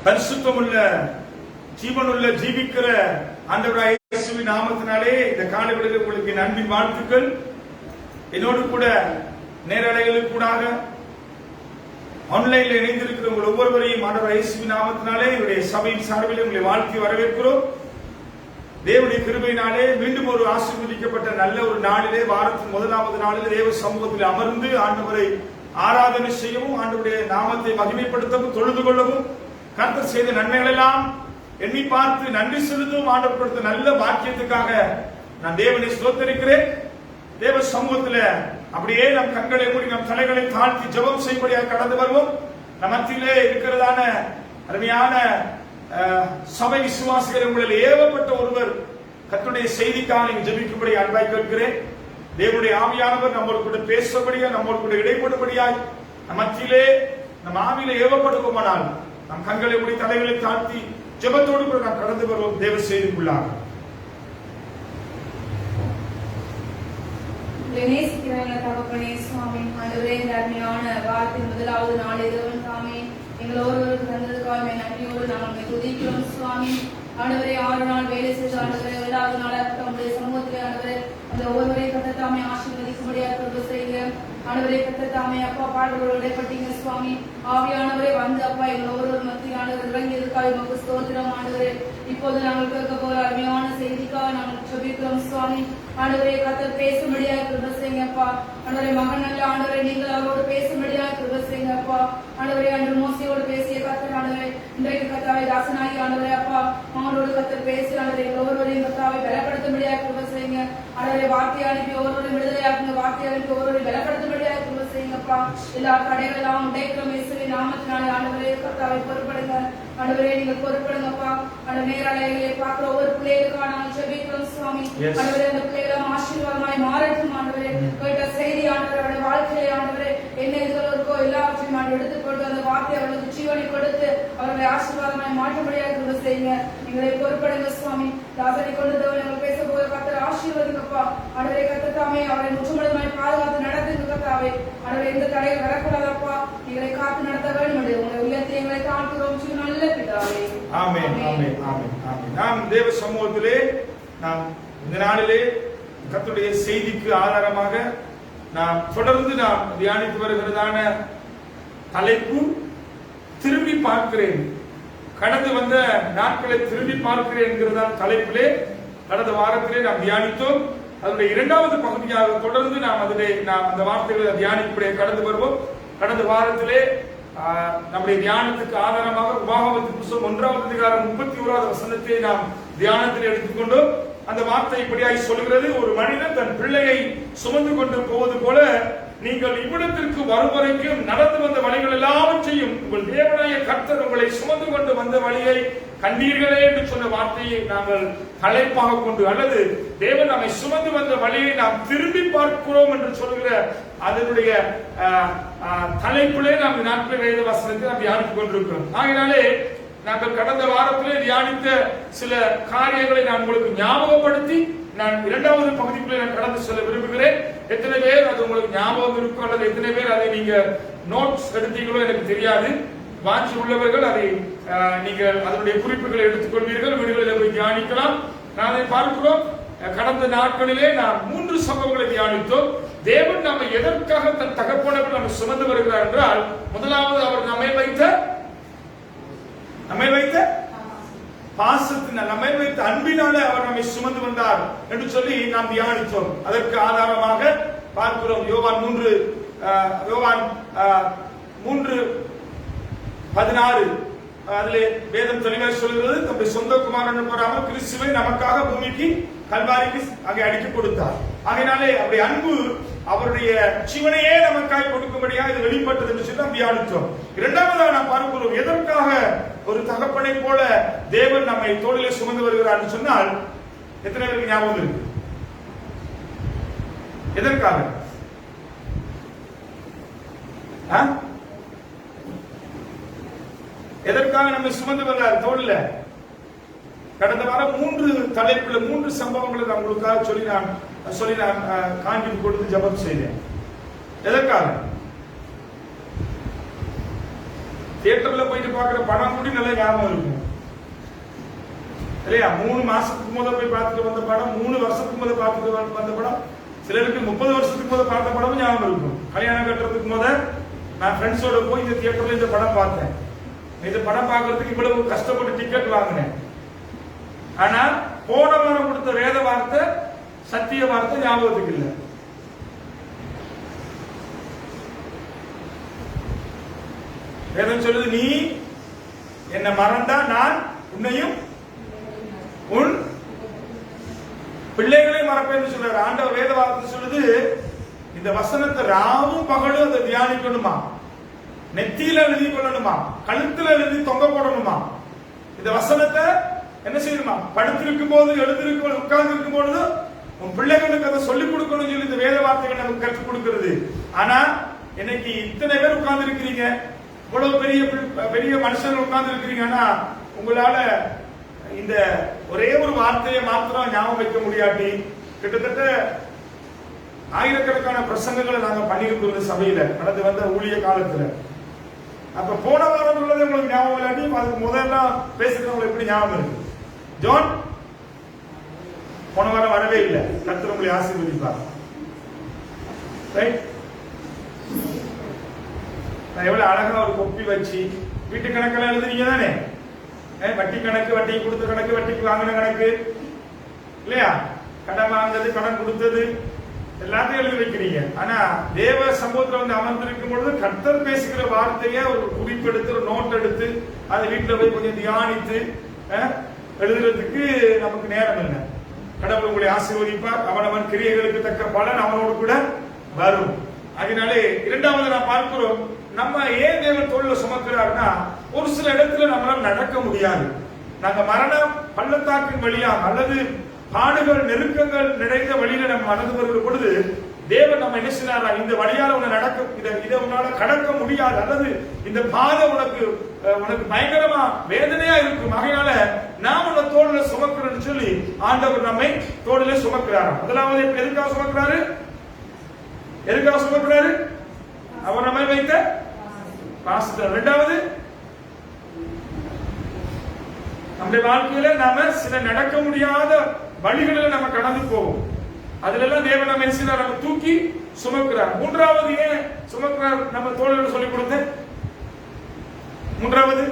பரிசுத்தமுள்ள ஜீவனுள்ள ஜீவிக்கிற ஆண்டவராகிய இயேசுவின் நாமத்தினாலே இந்த காலைகளில் உங்களுக்கு என் அன்பின் வாழ்த்துக்கள். என்னோடு கூட நேரலைகளுக்கு கூடாக ஆன்லைனில் இணைந்திருக்கிற உங்கள் ஒவ்வொருவரையும் ஆண்டவராகிய இயேசுவின் நாமத்தினாலே இவருடைய சபையின் சார்பில் உங்களை வாழ்த்தி வரவேற்கிறோம். தேவனுடைய கிருபையினாலே மீண்டும் ஒரு ஆசீர்வதிக்கப்பட்ட நல்ல ஒரு நாளிலே, வாரத்தின் முதலாவது நாளிலே தேவ சமூகத்தில் அமர்ந்து ஆண்டவரை ஆராதனை செய்யவும், ஆண்டவருடைய நாமத்தை மகிமைப்படுத்தவும், தொழுது கொள்ளவும், கர்த்தர் செய்த நன்மைகள் எல்லாம் எண்ணி பார்த்து நன்றி செலுத்தும் ஆண்டவர் கொடுத்த நல்ல வாக்கியத்துக்காக நான் தேவனை ஸ்தோத்தரிக்கிறேன். தேவ சமூகத்தில் அப்படியே நம் கண்களை மூடி நம் தலைகளை தாழ்த்தி ஜெபம் செய்யும்படியாக கடந்து வருவோம். நம் மத்தியிலே இருக்கிறதான அருமையான சபை விசுவாசிகள் உங்களில் ஏவப்பட்ட ஒருவர் கர்த்தருடைய செய்திக்காக நீங்கள் ஜெபிக்கும்படி அன்பாய் கேட்கிறேன். தேவனுடைய ஆவியானவர் நம்மோடு கூட பேசபடியா, நம்மோடு கூட இடைப்படும்படியாய் நம் மத்தியிலே நம் ஆவியிலே ஏவப்படுவோமானால் நம் கண்களை மூடி தலைகளை தாழ்த்தி ஜெபத்தோடு கூட நாம் கடந்து வருவோம். தேவ செய்திக்குள்ளாக தகப்பனே சுவாமி, ஆண்டவரே இந்த அருமையான வாரத்தின் முதலாவது நாள் தேவன் தாமே எங்கள் ஒருவருக்கு தந்ததுக்காக நன்றியோடு நாங்கள் துதிக்கிறோம் சுவாமி. ஆண்டவரே 6 நாள் வேலை செய்து ஆண்டவரே 7வது நாளாக உங்களுடைய சமூகத்திலே ஆண்டவரே அந்த ஒருவரை கர்த்தர் தாமே ஆசீர்வதிக்கும்படியாக கிருபை செய்யுங்க. ஆண்டவரே கர்த்தர் தாமே அப்பா பாடல்களோடு இடைப்பட்டீங்க சுவாமி. ஆவியானவரே வந்து அப்பா எங்கள் ஒருவர் மத்தியில் ஆண்டவர் இறங்கியதுக்காக உமக்கு ஸ்தோத்திரம் ஆண்டவரே. இப்போது நாங்கள் கேட்க போற அருமையான செய்திக்காக நாங்கள் ஜெபிக்கிறோம் சுவாமி. ஆண்டவரே கர்த்தர் பேசும்படியாக கிருபை செய்யுங்கப்பா. ஆண்டவரே மகன் நல்ல ஆண்டவரே நீங்கள் அவரோடு பேசும்படியாக கிருபை செய்யுங்கப்பா. ஆண்டவரே அன்று மோசையோடு பேசிய கர்த்தர் ஆண்டவரே இன்றைக்கு கர்த்தாவை தாசனாகி ஆண்டவரே அப்பா மகனோடு கர்த்தர் பேசி ஆண்டவரே எங்கள் ஒருவரையும் கர்த்தாவை பலப்படுத்தும்படியாக கிருபை செய்யுங்க. ஆண்டவரே வார்த்தையை அனுப்பி ஒருவரையும் விடுதலையாக்குங்க, வார்த்தையை அனுப்பி ஒருவரையும் பலப்படுத்தும்படியாக கிருபை செய்யுங்கப்பா. எல்லா தடைகள் எல்லாம் உடைக்கிறோம் இயேசுவின் நாமத்தினாலே ஆண்டவரே கர்த்தாவை பொறுப்படுங்க. ஆண்டவரே நீங்கள் பொறுப்படுங்கப்பா. அந்த நேரலைகளை பார்க்கிற ஒவ்வொரு பிள்ளைகளுக்காக நாங்கள் ஜெபிக்கிறோம் சுவாமி. ஆண்டவரே அந்த பிள்ளைகளும் ஆசீர்வாதமாய் மாறட்டும் ஆண்டவரே. கேட்ட செய்தி ஆண்டவரே அவருடைய வாழ்க்கையை ஆண்டவரே என்ன இதுகள் இருக்கோ எல்லாவற்றையும் நான் எடுத்துக்கொண்டு அந்த வார்த்தை அவர்களுக்கு ஜீவனை கொடுத்து அவர்களை ஆசீர்வாதமாய் மாற்றும்படியாக கிருபை செய்யுங்க. எங்களை பொறுப்படுங்க சுவாமி. தாசனை கொண்டு நாங்கள் பேச போகிற கர்த்தர் ஆசீர்வதிங்கப்பா. ஆண்டவரே கர்த்தர் தாமே அவரை முற்றுமுழுதுமாய் பாதுகாத்து நடத்துங்க கர்த்தாவே. ஆண்டவரே எந்த தடைகள் வரக்கூடாதப்பா. எங்களை காத்து நடத்த வேண்டும் என்று உங்களை உயர்த்தி எங்களை தாழ்த்துகிறோம் நல்ல பிதாவே. ஆமென் ஆமென் ஆமென் ஆமென். நாம் தேவ சமூகத்திலே நாம் இந்த நாளிலே கர்த்தருடைய செய்திக்கு ஆதாரமாக நாம் தொடர்ந்து நாம் தியானித்து வருகிறதான தலைப்பு திரும்பி பார்க்கிறேன். கடந்து வந்த நாட்களை திரும்பி பார்க்கிறேன் என்கிறதான தலைப்பிலே கடந்த வாரத்திலே நாம் தியானித்தோம். அதனுடைய 2வது பகுதியாக தொடர்ந்து நாம் அந்த வார்த்தைகளை தியானிப்படியே கடந்து வருவோம். கடந்த வாரத்திலே நம்முடைய தியானத்துக்கு ஆதாரமாக உபாகமத்தின் புத்தகம் 1வது அதிகாரம் 31வது வசனத்தை நாம் தியானத்தில் எடுத்துக்கொண்டோம். அந்த வார்த்தை இப்படியாய் சொல்கிறது: ஒரு மனிதன் தன் பிள்ளையை சுமந்து கொண்டு போவது போல நீங்கள் இவ்விடத்திற்கு வரும் வரைக்கும் நடந்து வந்த வழிகள் எல்லாவற்றையும் உங்கள் தேவனாய கர்த்தர் உங்களை சுமந்து கொண்டு வந்த வழியை கண்டீர்களே என்று சொன்ன வார்த்தையை நாங்கள் தலைப்பாக கொண்டு, அல்லது தேவன் நம்மை சுமந்து வந்த வழியை நாம் திரும்பி பார்க்கிறோம் என்று சொல்கிற அதனுடைய தலைப்பிலே நாம் நாட்கள் வேத வசனத்தை நாம் தியானித்துக் கொண்டிருக்கிறோம். ஆகினாலே நாங்கள் கடந்த வாரத்திலே தியானித்த சில காரியங்களை நான் உங்களுக்கு ஞாபகப்படுத்தி நான் 2வது பகுதிக்குள்ளே நான் கடந்து செல்ல விரும்புகிறேன். எத்தனை பேர் அது உங்களுக்கு ஞாபகம் இருக்கும், அல்லது எத்தனை பேர் அதை நீங்க நோட்ஸ் எடுத்தீங்களோ எனக்கு தெரியாது. வாஞ்சி உள்ளவர்கள் அதை நீங்கள் அதனுடைய குறிப்புகளை எடுத்துக்கொள்வீர்கள், வீடுகளில் போய் தியானிக்கலாம். நான் அதை பார்க்கிறோம். கடந்த நாட்களிலே நாம் 3 சம்பவங்களை தியானித்தோம். தேவன் நம்மை எதற்காக தன் தகப்பனர்கள் நம்மை சுமந்து வருகிறார் என்றால், முதலாவது அவர் நம்மை வைத்த பாசத்தினால், நம்மை வைத்த அன்பினாலே அவர் நம்மை சுமந்து வந்தார் என்று சொல்லி நாம் தியானித்தோம். அதற்கு ஆதாரமாக பார்க்கிறோம் யோவான் 3:16 அதிலே வேதம் தெளிவாக சொல்கிறது, தம்முடைய சொந்த குமாரன் வராமல் கிறிஸ்துவை நமக்காக பூமிக்கு கல்வாரிக்கு அங்கே அடிக்க கொடுத்தார். ஆகையினாலே அவருடைய அன்பு அவருடைய ஜீவனையே நமக்காய் கொடுக்கும்படியாக இது வெளிப்பட்டது என்று சொல்லி நாம் தியானித்தோம். 2வதாக நாம் பார்க்கிறோம், எதற்காக ஒரு தகப்பனை போல தேவன் நம்மை தோளிலே சுமந்து வருகிறார் என்று சொன்னால், எத்தனை பேருக்கு ஞாபகம் இருக்கு? எதற்காக? எதற்காக நம்மை சுமந்து வர்றார் தோளில? கடந்த வாரம் 3 தலைப்புல 3 சம்பவங்களை நான் உங்களுக்காக சொல்லி நான் காண்பித்து கொடுத்து ஜெபம் செய்தேன். எதற்காக? தியேட்டர்ல போயிட்டு பாக்குற படம் கூட நல்லா ஞாபகம் இருக்கும் இல்லையா? 3 மாசத்துக்கு முதல் போய் பார்த்துட்டு வந்த படம், 3 வருஷத்துக்கு முதல் பார்த்துட்டு வந்த படம், சிலருக்கு 30 வருஷத்துக்கு முதல் பார்த்த படமும் ஞாபகம் இருக்கும். கல்யாணம் கட்டுறதுக்கு முதல் நான் ஃப்ரெண்ட்ஸோட போய் இந்த தியேட்டர்ல இந்த படம் பார்த்தேன். இந்த படம் பார்க்கறதுக்கு இவ்வளவு கஷ்டப்பட்டு டிக்கெட் வாங்கினேன். ஆனா போன வாரம் கொடுத்த வேத வார்த்தை, சத்திய வார்த்தை ஞாபகத்துக்கு இல்லை. வேதம் சொல்லுது, நீ என்ன மறந்தா நான் உன்னையும் உன் பிள்ளைகளை மறப்பேன்னு சொல்றாரு ஆண்டவர். வேத வார்த்தை சொல்லுது, இந்த வசனத்தை ராவும் பகலும் அதை தியானிக்கணுமா, நெத்தியில எழுதி கொள்ளணுமா, கழுத்துல எழுதி தொங்க போடணுமா. இந்த வசனத்தை என்ன செய்யணுமா, படுத்திருக்கும் போது, எழுதிருக்கும், உட்கார்ந்து இருக்கும் பொழுது உன் பிள்ளைகளுக்கு அதை சொல்லிக் கொடுக்கணும் சொல்லி இந்த வேத வார்த்தைகள் நமக்கு கற்றுக் கொடுக்கிறது. ஆனா இன்னைக்கு இத்தனை பேர் உட்கார்ந்து இருக்கிறீங்க, இவ்வளவு பெரிய பெரிய மனுஷர்கள் உட்கார்ந்து இருக்கிறீங்கன்னா உங்களால இந்த ஒரே ஒரு வார்த்தையை மாத்திரம் ஞாபகம் வைக்க முடியாட்டி கிட்டத்தட்ட ஆயிரக்கணக்கான பிரசங்கங்களை நாங்க பண்ணியிருக்கிறோம் சபையில நடந்து வந்த ஊழிய காலத்துல. அப்ப போன வாரம் உள்ளது உங்களுக்கு ஞாபகம் இல்லாட்டி அதுக்கு முதல்ல பேசுறவங்களுக்கு எப்படி ஞாபகம் இருக்கு? ஜான் போன வாரம் வரவே இல்லை. கர்த்தர் உங்களை ஆசீர்வதிப்பார். ரைட்? எவ்வளவு அழகா ஒரு கொப்பி வச்சு வீட்டு கணக்கெல்லாம் எழுதுறீங்க தானே? வட்டி கணக்கு, வட்டிக்கு கொடுத்த கணக்கு, வட்டிக்கு வாங்கின கணக்கு இல்லையா? கடன் வாங்கினது, கடன் கொடுத்தது எல்லாத்தையும் எழுதி வைக்கிறீங்க. ஆனா தேவ சமூகத்துல வந்து அமர்ந்திருக்கும் பொழுது கர்த்தர் பேசுகிற வார்த்தைய ஒரு குறிப்பெடுத்து, ஒரு நோட் எடுத்து அதை வீட்டுல போய் கொஞ்சம் தியானித்து எழுதுறதுக்கு நமக்கு நேரம் இல்லை. கடவுள் உங்களை ஆசீர்வதிப்பார். அவனவன் கிரியைகளுக்கு தக்க பலன் அவனோடு கூட வரும். அதனாலே இரண்டாவது நான் பார்க்கிறோம், நம்ம ஏன் தேவன் தோள்ல சுமக்கிறார்னா, ஒரு சில இடத்துல நம்மளால நடக்க முடியாது. நாங்க மரண பள்ளத்தாக்கின் வழியா அல்லது பாடுகள், நெருக்கங்கள் நிறைந்த வழியில நம்ம நடந்து வருகிற பொழுது தேவன் நம்ம என்ன செய்யறாரா, இந்த வழியால உன்னை நடக்க, இதை உன்னால கடக்க முடியாது, அல்லது இந்த பாதை உனக்கு பயங்கரமா வேதனையா இருக்கும், ஆகையினால நாம் உன்னை தோளில சுமக்கிறோம்னு சொல்லி ஆண்டவர் நம்மை தோளில சுமக்கிறாரா. முதலாவது எதுக்காக சுமக்கிறாரு? எதுக்காக சுமக்கிறாரு? அவர் நம்மை வைத்த பாசத்தில். இரண்டாவது, நம்முடைய வாழ்க்கையில நாம சில நடக்க முடியாத வழிகளில் நம்ம கடந்து போவோம். அதுல எல்லாம் தேவன் நம்ம என்ன நம்ம தூக்கி சுமக்கிறார். மூன்றாவது ஏன் சுமக்கிறார் நம்ம தோழர்கள் சொல்லிக் கொடுத்த? மூன்றாவது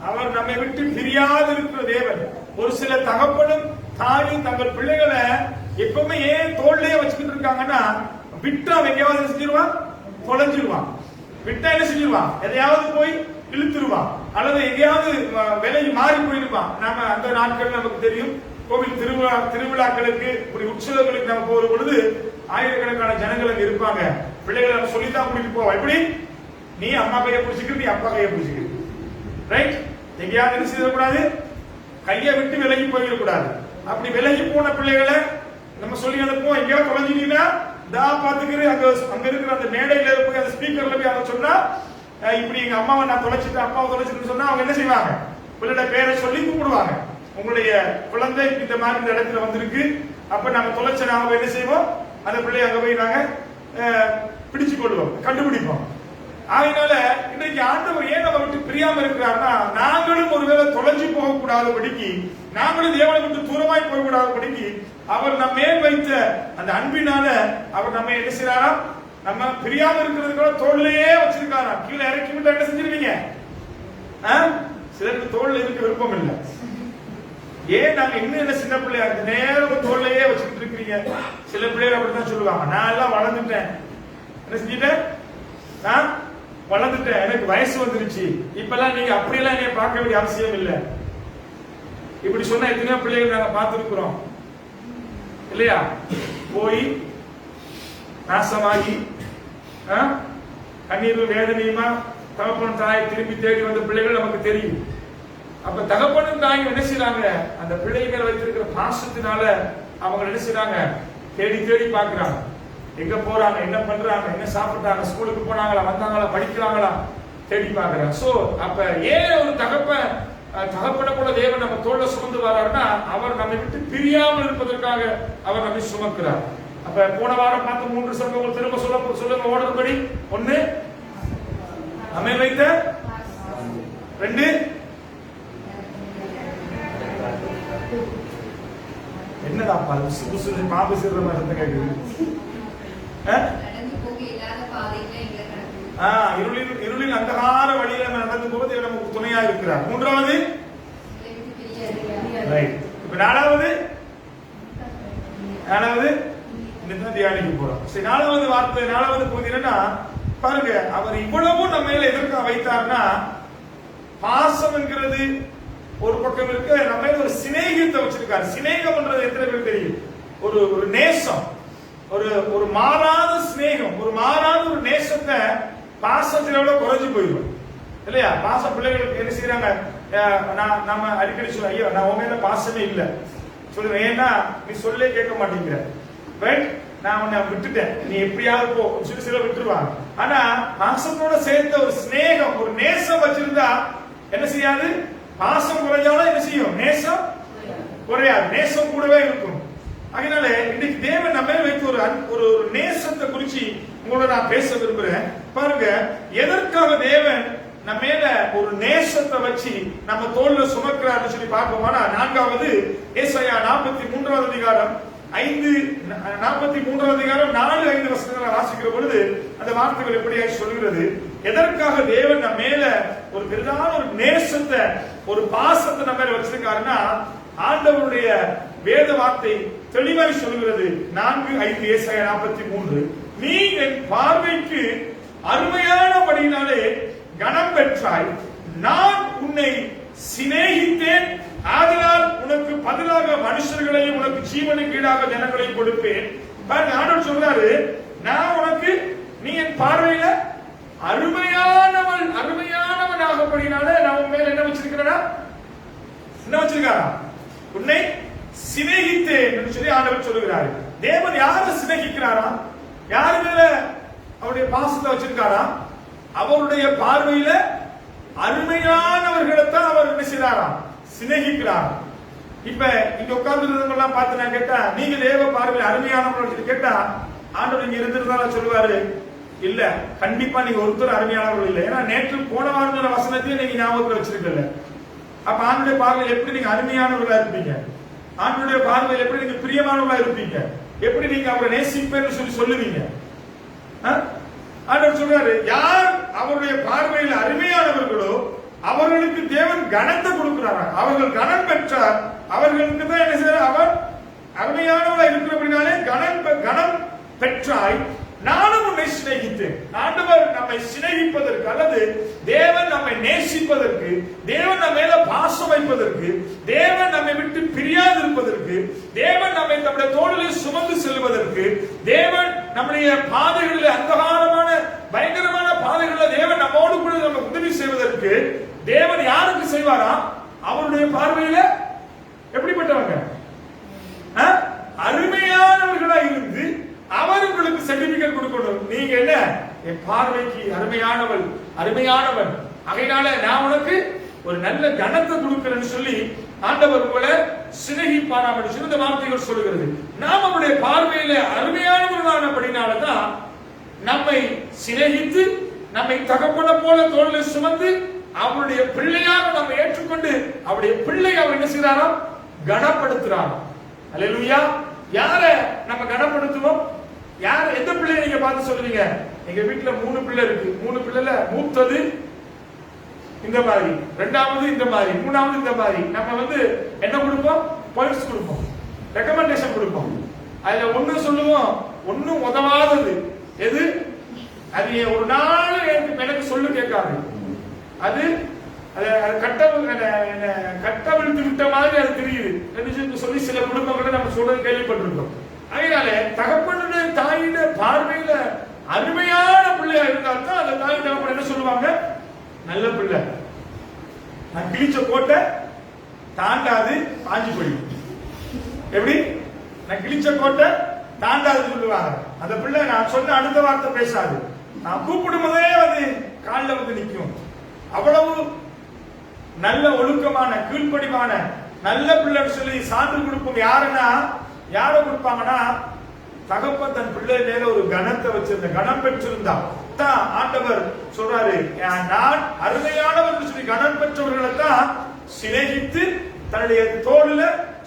அவர் நம்மை விட்டு பிரியாது இருக்கிற தேவன். ஒரு சில தகப்பனும் தாயும் தங்கள் பிள்ளைகளை எப்பவுமே ஏன் தோல்லையே வச்சுக்கிட்டு இருக்காங்கன்னா, விட்டா எங்கேயாவது செஞ்சிருவான், தொலைஞ்சிருவான். விட்டா என்ன செஞ்சிருவான், எதையாவது போய் இழுத்துருவான், அல்லது எங்கேயாவது விலையை மாறி போயிருப்பான். நாம அந்த நாட்கள் நமக்கு தெரியும், கோவில் திருவிழாக்களுக்கு, உற்சவங்களுக்கு நம்ம போகிற பொழுது ஆயிரக்கணக்கான ஜனங்கள் அங்க இருப்பாங்க. பிள்ளைகளை நம்ம சொல்லித்தான் கூட்டிட்டு போவோம். எப்படி? நீ அம்மா கையை பிடிச்சிக்கிட்டு, நீ அப்பா கையை பிடிச்சிக்கிட்டு, ரைட்? எங்கேயாவது என்ன செய்யக்கூடாது, கையை விட்டு விலகி போயிடக்கூடாது. அப்படி விலகி போன பிள்ளைகளை நம்ம சொல்லி அனுப்புவோம். எங்கேயாவது தொலைஞ்சிட்டீங்கன்னா தா பாத்துக்கிட்டு அங்க இருக்கிற அந்த மேடையில போய் அந்த ஸ்பீக்கர்ல போய் அதை சொன்னா, இப்படி எங்க அம்மாவை நான் தொலைச்சிட்டு, அப்பாவை தொலைச்சிட்டு சொன்னா அவங்க என்ன செய்வாங்க, பிள்ளையோட பேரை சொல்லி கூப்பிடுவாங்க. உங்களுடைய குழந்தை இந்த மாதிரி இந்த இடத்துல வந்திருக்கு, அப்ப நம்ம தொலைச்ச நாம என்ன செய்வோம், அந்த பிள்ளைய அங்க போய் நாங்க பிடிச்சு கொள்வோம், கண்டுபிடிப்போம். அதனால இன்றைக்கு ஆண்டவர் ஏன் நம்ம விட்டு பிரியாம இருக்கிறார்னா, நாங்களும் ஒருவேளை தொலைஞ்சு போக கூடாதபடிக்கு, நாங்களும் தேவனை விட்டு தூரமாய் போக கூடாதபடிக்கு அவர் நம்ம மேல் வைத்த அந்த அன்பினால அவர் நம்ம என்ன செய்யறாரா, நம்ம பிரியாம இருக்கிறதுக்கு தோல்லையே வச்சிருக்காரா. கீழே இறக்கி விட்டு என்ன செஞ்சிருவீங்க? சிலருக்கு தோல்ல இருக்க விருப்பம் இல்லை. ஏன் நாங்க இன்னும் என்ன சின்ன பிள்ளையா இருக்கு, நேரம் தோல்லையே வச்சுக்கிட்டு இருக்கிறீங்க. சில பிள்ளைகள் அப்படித்தான் சொல்லுவாங்க, நான் எல்லாம் வளர்ந்துட்டேன், என்ன செஞ்சுட்டேன், நான் வளர்ந்துட்டேன், எனக்கு வயசு வந்துருச்சு, இப்பெல்லாம் நீங்க அப்படியெல்லாம் என்னைய பார்க்க வேண்டிய அவசியம் இல்லை. இப்படி சொன்ன எத்தனையோ பிள்ளைகள் நாங்க பார்த்திருக்கிறோம் இல்லையா? போய் நாசமாகி கண்ணீரும் வேதனையுமா தகப்பன் தாயை திரும்பி தேடி வந்த பிள்ளைகள் நமக்கு தெரியும். அப்ப தகப்பனும் தாயும் என்ன செய்யறாங்க, அந்த பிள்ளைகள் வைத்திருக்கிற பாசத்தினால அவங்க என்ன செய்யறாங்க, தேடி தேடி பாக்குறாங்க, எங்க போறாங்க, என்ன பண்றாங்க, என்ன சாப்பிட்டாங்க, ஸ்கூலுக்கு போனாங்களா, வந்தாங்களா, படிக்கிறாங்களா, தேடி பாக்குறாங்க. சோ அப்ப ஏன் ஒரு தகப்பன போல தேவன் நம்ம தோல்ல சுமந்து வர்றாருன்னா, அவர் நம்மை விட்டு பிரியாமல் இருப்பதற்காக அவர் நம்மை சுமக்கிறார். அப்ப போன வாரம் பார்த்த 3 சம்பவங்கள் திரும்ப சொல்லுங்க ஓடுறபடி. 1 அம்மை வைத்த, 2 என்னடா பாம்பு சிறுற மாதிரி கேக்குது. இருளின் அந்தகார வழியில நடந்து போவது நமக்கு துணையா இருக்கிறார். 3வது இப்ப 4வது தியானிக்க போறோம். சரி, 4வது வார்த்தை 4வது பகுதி என்னன்னா பாருங்க, அவர் இவ்வளவும் நம்ம மேல எதற்காக வைத்தார்னா, பாசம் என்கிறது ஒரு பக்கம் இருக்க, நம்ம மேல ஒரு சிநேகத்தை வச்சிருக்காரு. சிநேகம் பண்றது எத்தனை பேர் தெரியும்? ஒரு நேசம், ஒரு மாறாத சிநேகம், ஒரு மாறாத ஒரு நேசத்தை பாசத்திலோட குறைஞ்சு போயிடும் இல்லையா? பாசம் பிள்ளைகளுக்கு என்ன செய்யறாங்க, நம்ம அடிக்கடி சொல்ல, ஐயோ நான் உன் மேல பாசமே இல்ல சொல்லுவேன். ஏன்னா நீ சொல்லே கேட்க மாட்டேங்கிற, ரைட்? நான் உன்னை விட்டுட்டேன், நீ எப்படியாவது போ சில விட்டுருவாங்க. ஆனா பாசத்தோட சேர்த்த ஒரு சிநேகம், ஒரு நேசம் வச்சிருந்தா என்ன செய்யாது? பாசம் குறைஞ்சாலும் என்ன செய்யும்? நேசம் குறையாது, நேசம் கூடவே இருக்கும். அதனால இன்னைக்கு தேவன் நம்ம வைத்து ஒரு நேசத்தை குறிச்சு உங்களோட நான் பேச விரும்புறேன். பாருங்க, எதற்காக தேவன் நம்ம மேல ஒரு நேசத்தை வச்சு நம்ம தோல்ல சுமக்கிறார்னு சொல்லி பார்ப்போம்னா, 4வது ஏசாயா 43வது அதிகாரம் 43வது அதிகாரம் 4-5 வசனங்களை வாசிக்கிற பொழுது அந்த வார்த்தைகள் எப்படியா சொல்கிறது? எதற்காக தேவன் நம்ம மேல ஒரு பெரிதான ஒரு நேசத்தை, ஒரு பாசத்தை நம்ம மேல வச்சிருக்காருன்னா, ஆண்டவருடைய வேத வார்த்தை தெளிவாய் சொல்கிறது. 4:5 ஏசாயா 43, நீ என் பார்வைக்கு அருமையானபடியினாலே கனம் பெற்றாய், நான் உன்னை சிநேகித்தேன், ஆதலால் உனக்கு பதிலாக மனுஷர்களையும் உனக்கு ஜீவனுக்கு ஈடாக ஜனங்களையும் கொடுப்பேன். பாருங்க, ஆண்டவர் சொல்றாரு, நான் உனக்கு, நீ என் பார்வையில அருமையானவனாகபடினாலே நான் உன் மேல என்ன வச்சிருக்கிறேனா, என்ன வச்சிருக்காரா? உன்னை சிநேகித்தேன் என்று சொல்லி ஆண்டவர் சொல்லுகிறாரு. தேவன் யாரை சிநேகிக்கிறாரா? யாரு மேல அவருடைய பாசத்தை வச்சிருக்காரா? அவருடைய பார்வையில அருமையானவர்களைத்தான் அவர் என்ன செய்யறாரா? சிநேகிக்கிறார். இப்ப இங்க உட்கார்ந்து எல்லாம் பார்த்து நான் கேட்டா, நீங்க தேவ பார்வையில் அருமையானவர்கள் கேட்டா, ஆண்டவர் இங்க இருந்திருந்தா சொல்லுவாரு, இல்ல கண்டிப்பா நீங்க ஒருத்தர் அருமையானவர்கள் இல்லை. ஏன்னா நேற்று போன வாரம் வசனத்தையும் நீங்க ஞாபகத்துல வச்சிருக்கல. அப்ப ஆண்டுடைய பார்வையில் எப்படி நீங்க அருமையானவர்களா இருப்பீங்க? ஆண்டுடைய பார்வையில் எப்படி நீங்க பிரியமானவர்களா இருப்பீங்க? எப்படி நீங்க அவரை நேசிப்பேன்னு சொல்லி சொல்லுவீங்க? ஆண்டவர் சொல்றாரு, யார் அவருடைய பார்வையில் அருமையானவர்களோ அவர்களுக்கு தேவன் கனத்தை கொடுக்கிறார். அவர்கள் கனம் பெற்றார், அவர்களுக்கு தான் என்ன செய்ய, அவர் அருமையானவர்களா இருக்கிறபடினாலே கனம் பெற்றாய், நானும் உன்னை சிநேகித்தேன். ஆண்டவர் நம்மை சிநேகிப்பதற்கு, அல்லது தேவன் நம்மை நேசிப்பதற்கு, தேவன் நம்ம மேல பாசம் வைப்பதற்கு, தேவன் நம்மை விட்டு பிரியாது இருப்பதற்கு, தேவன் நம்மை நம்முடைய தோளில் சுமந்து செல்வதற்கு, தேவன் நம்முடைய பாதைகளில் அந்தகாரமான பயங்கரமான பாதைகளில் தேவன் நம்மோடு கூட நம்ம உதவி செய்வதற்கு தேவன் யாருக்கு செய்வாரா? அவருடைய பார்வையில எப்படிப்பட்டவங்க? அருமையானவர்களா இருந்து அவர் உங்களுக்கு சர்டிபிகேட் கொடுக்கணும். நீங்க என்ன, என் பார்வைக்கு அருமையானவன், அதனால நான் உனக்கு ஒரு நல்ல கனத்தை கொடுக்கிறேன்னு சொல்லி ஆண்டவர் உங்களை சிநேகிப்பாராம் என்று சொல்லி இந்த வார்த்தைகள் சொல்லுகிறது. நாம் அவருடைய பார்வையில அருமையானவர்களானபடினாலதான் நம்மை சிநேகித்து, நம்மை தகப்பன போல தோளில் சுமந்து, அவருடைய பிள்ளையாக நம்ம ஏற்றுக்கொண்டு, அவருடைய பிள்ளை அவர் என்ன செய்யறாரோ கனப்படுத்துறாரோ. அல்லேலூயா. யார நம்ம கனப்படுத்துவோம்? யார, எந்த பிள்ளையை நீங்க பார்த்து சொல்லுவீங்க? எங்க வீட்டுல 3 பிள்ளை இருக்கு, 3 பிள்ளைல மூத்தது இந்த மாதிரி, 2வது இந்த மாதிரி, 3வது இந்த மாதிரி. நம்ம என்ன கொடுப்போம்? பாயிண்ட்ஸ் கொடுப்போம், ரெக்கமெண்டேஷன் கொடுப்போம். அதுல ஒண்ணு சொல்லுவோம், ஒண்ணும் உதவாதது எது? அது ஒரு நாள் எனக்கு சொல்லு கேட்காது. அது கட்டவிழ்த்து விட்ட மாதிரி அது தெரியுது சொல்லி சில குடும்பங்களை நம்ம சொல்றது கேள்விப்பட்டிருக்கோம். அதனால தகப்பனுடைய தாயிட பார்வையில அருமையான பிள்ளையா இருந்தால்தான் அந்த தாய் தகப்பன் என்ன சொல்லுவாங்க? நல்ல பிள்ளை. நான் கிழிச்ச கோட்டை தாண்டாது, பாஞ்சு போயிடும். எப்படி? நான் கிழிச்ச கோட்டை தாண்டாது சொல்லுவாங்க. அந்த பிள்ளை நான் சொன்ன அடுத்த வார்த்தை பேசாது, நான் கூப்பிடும் போதே அது காலில் நிற்கும். அவ்வளவு நல்ல ஒழுக்கமான கீழ்ப்படிவான நல்ல பிள்ளை சொல்லி சான்று கொடுப்போம். யாருன்னா, யாரை கொடுப்பாங்கன்னா, தகப்பன் தன் பிள்ளை மேல ஒரு கனத்தை வச்சிருந்த கனம் பெற்றிருந்தா தான் ஆண்டவர் சொல்றாரு, நான் அருமையானவர் சொல்லி கனம் பெற்றவர்களை தான் சிநேகித்து தன்னுடைய தோல்ல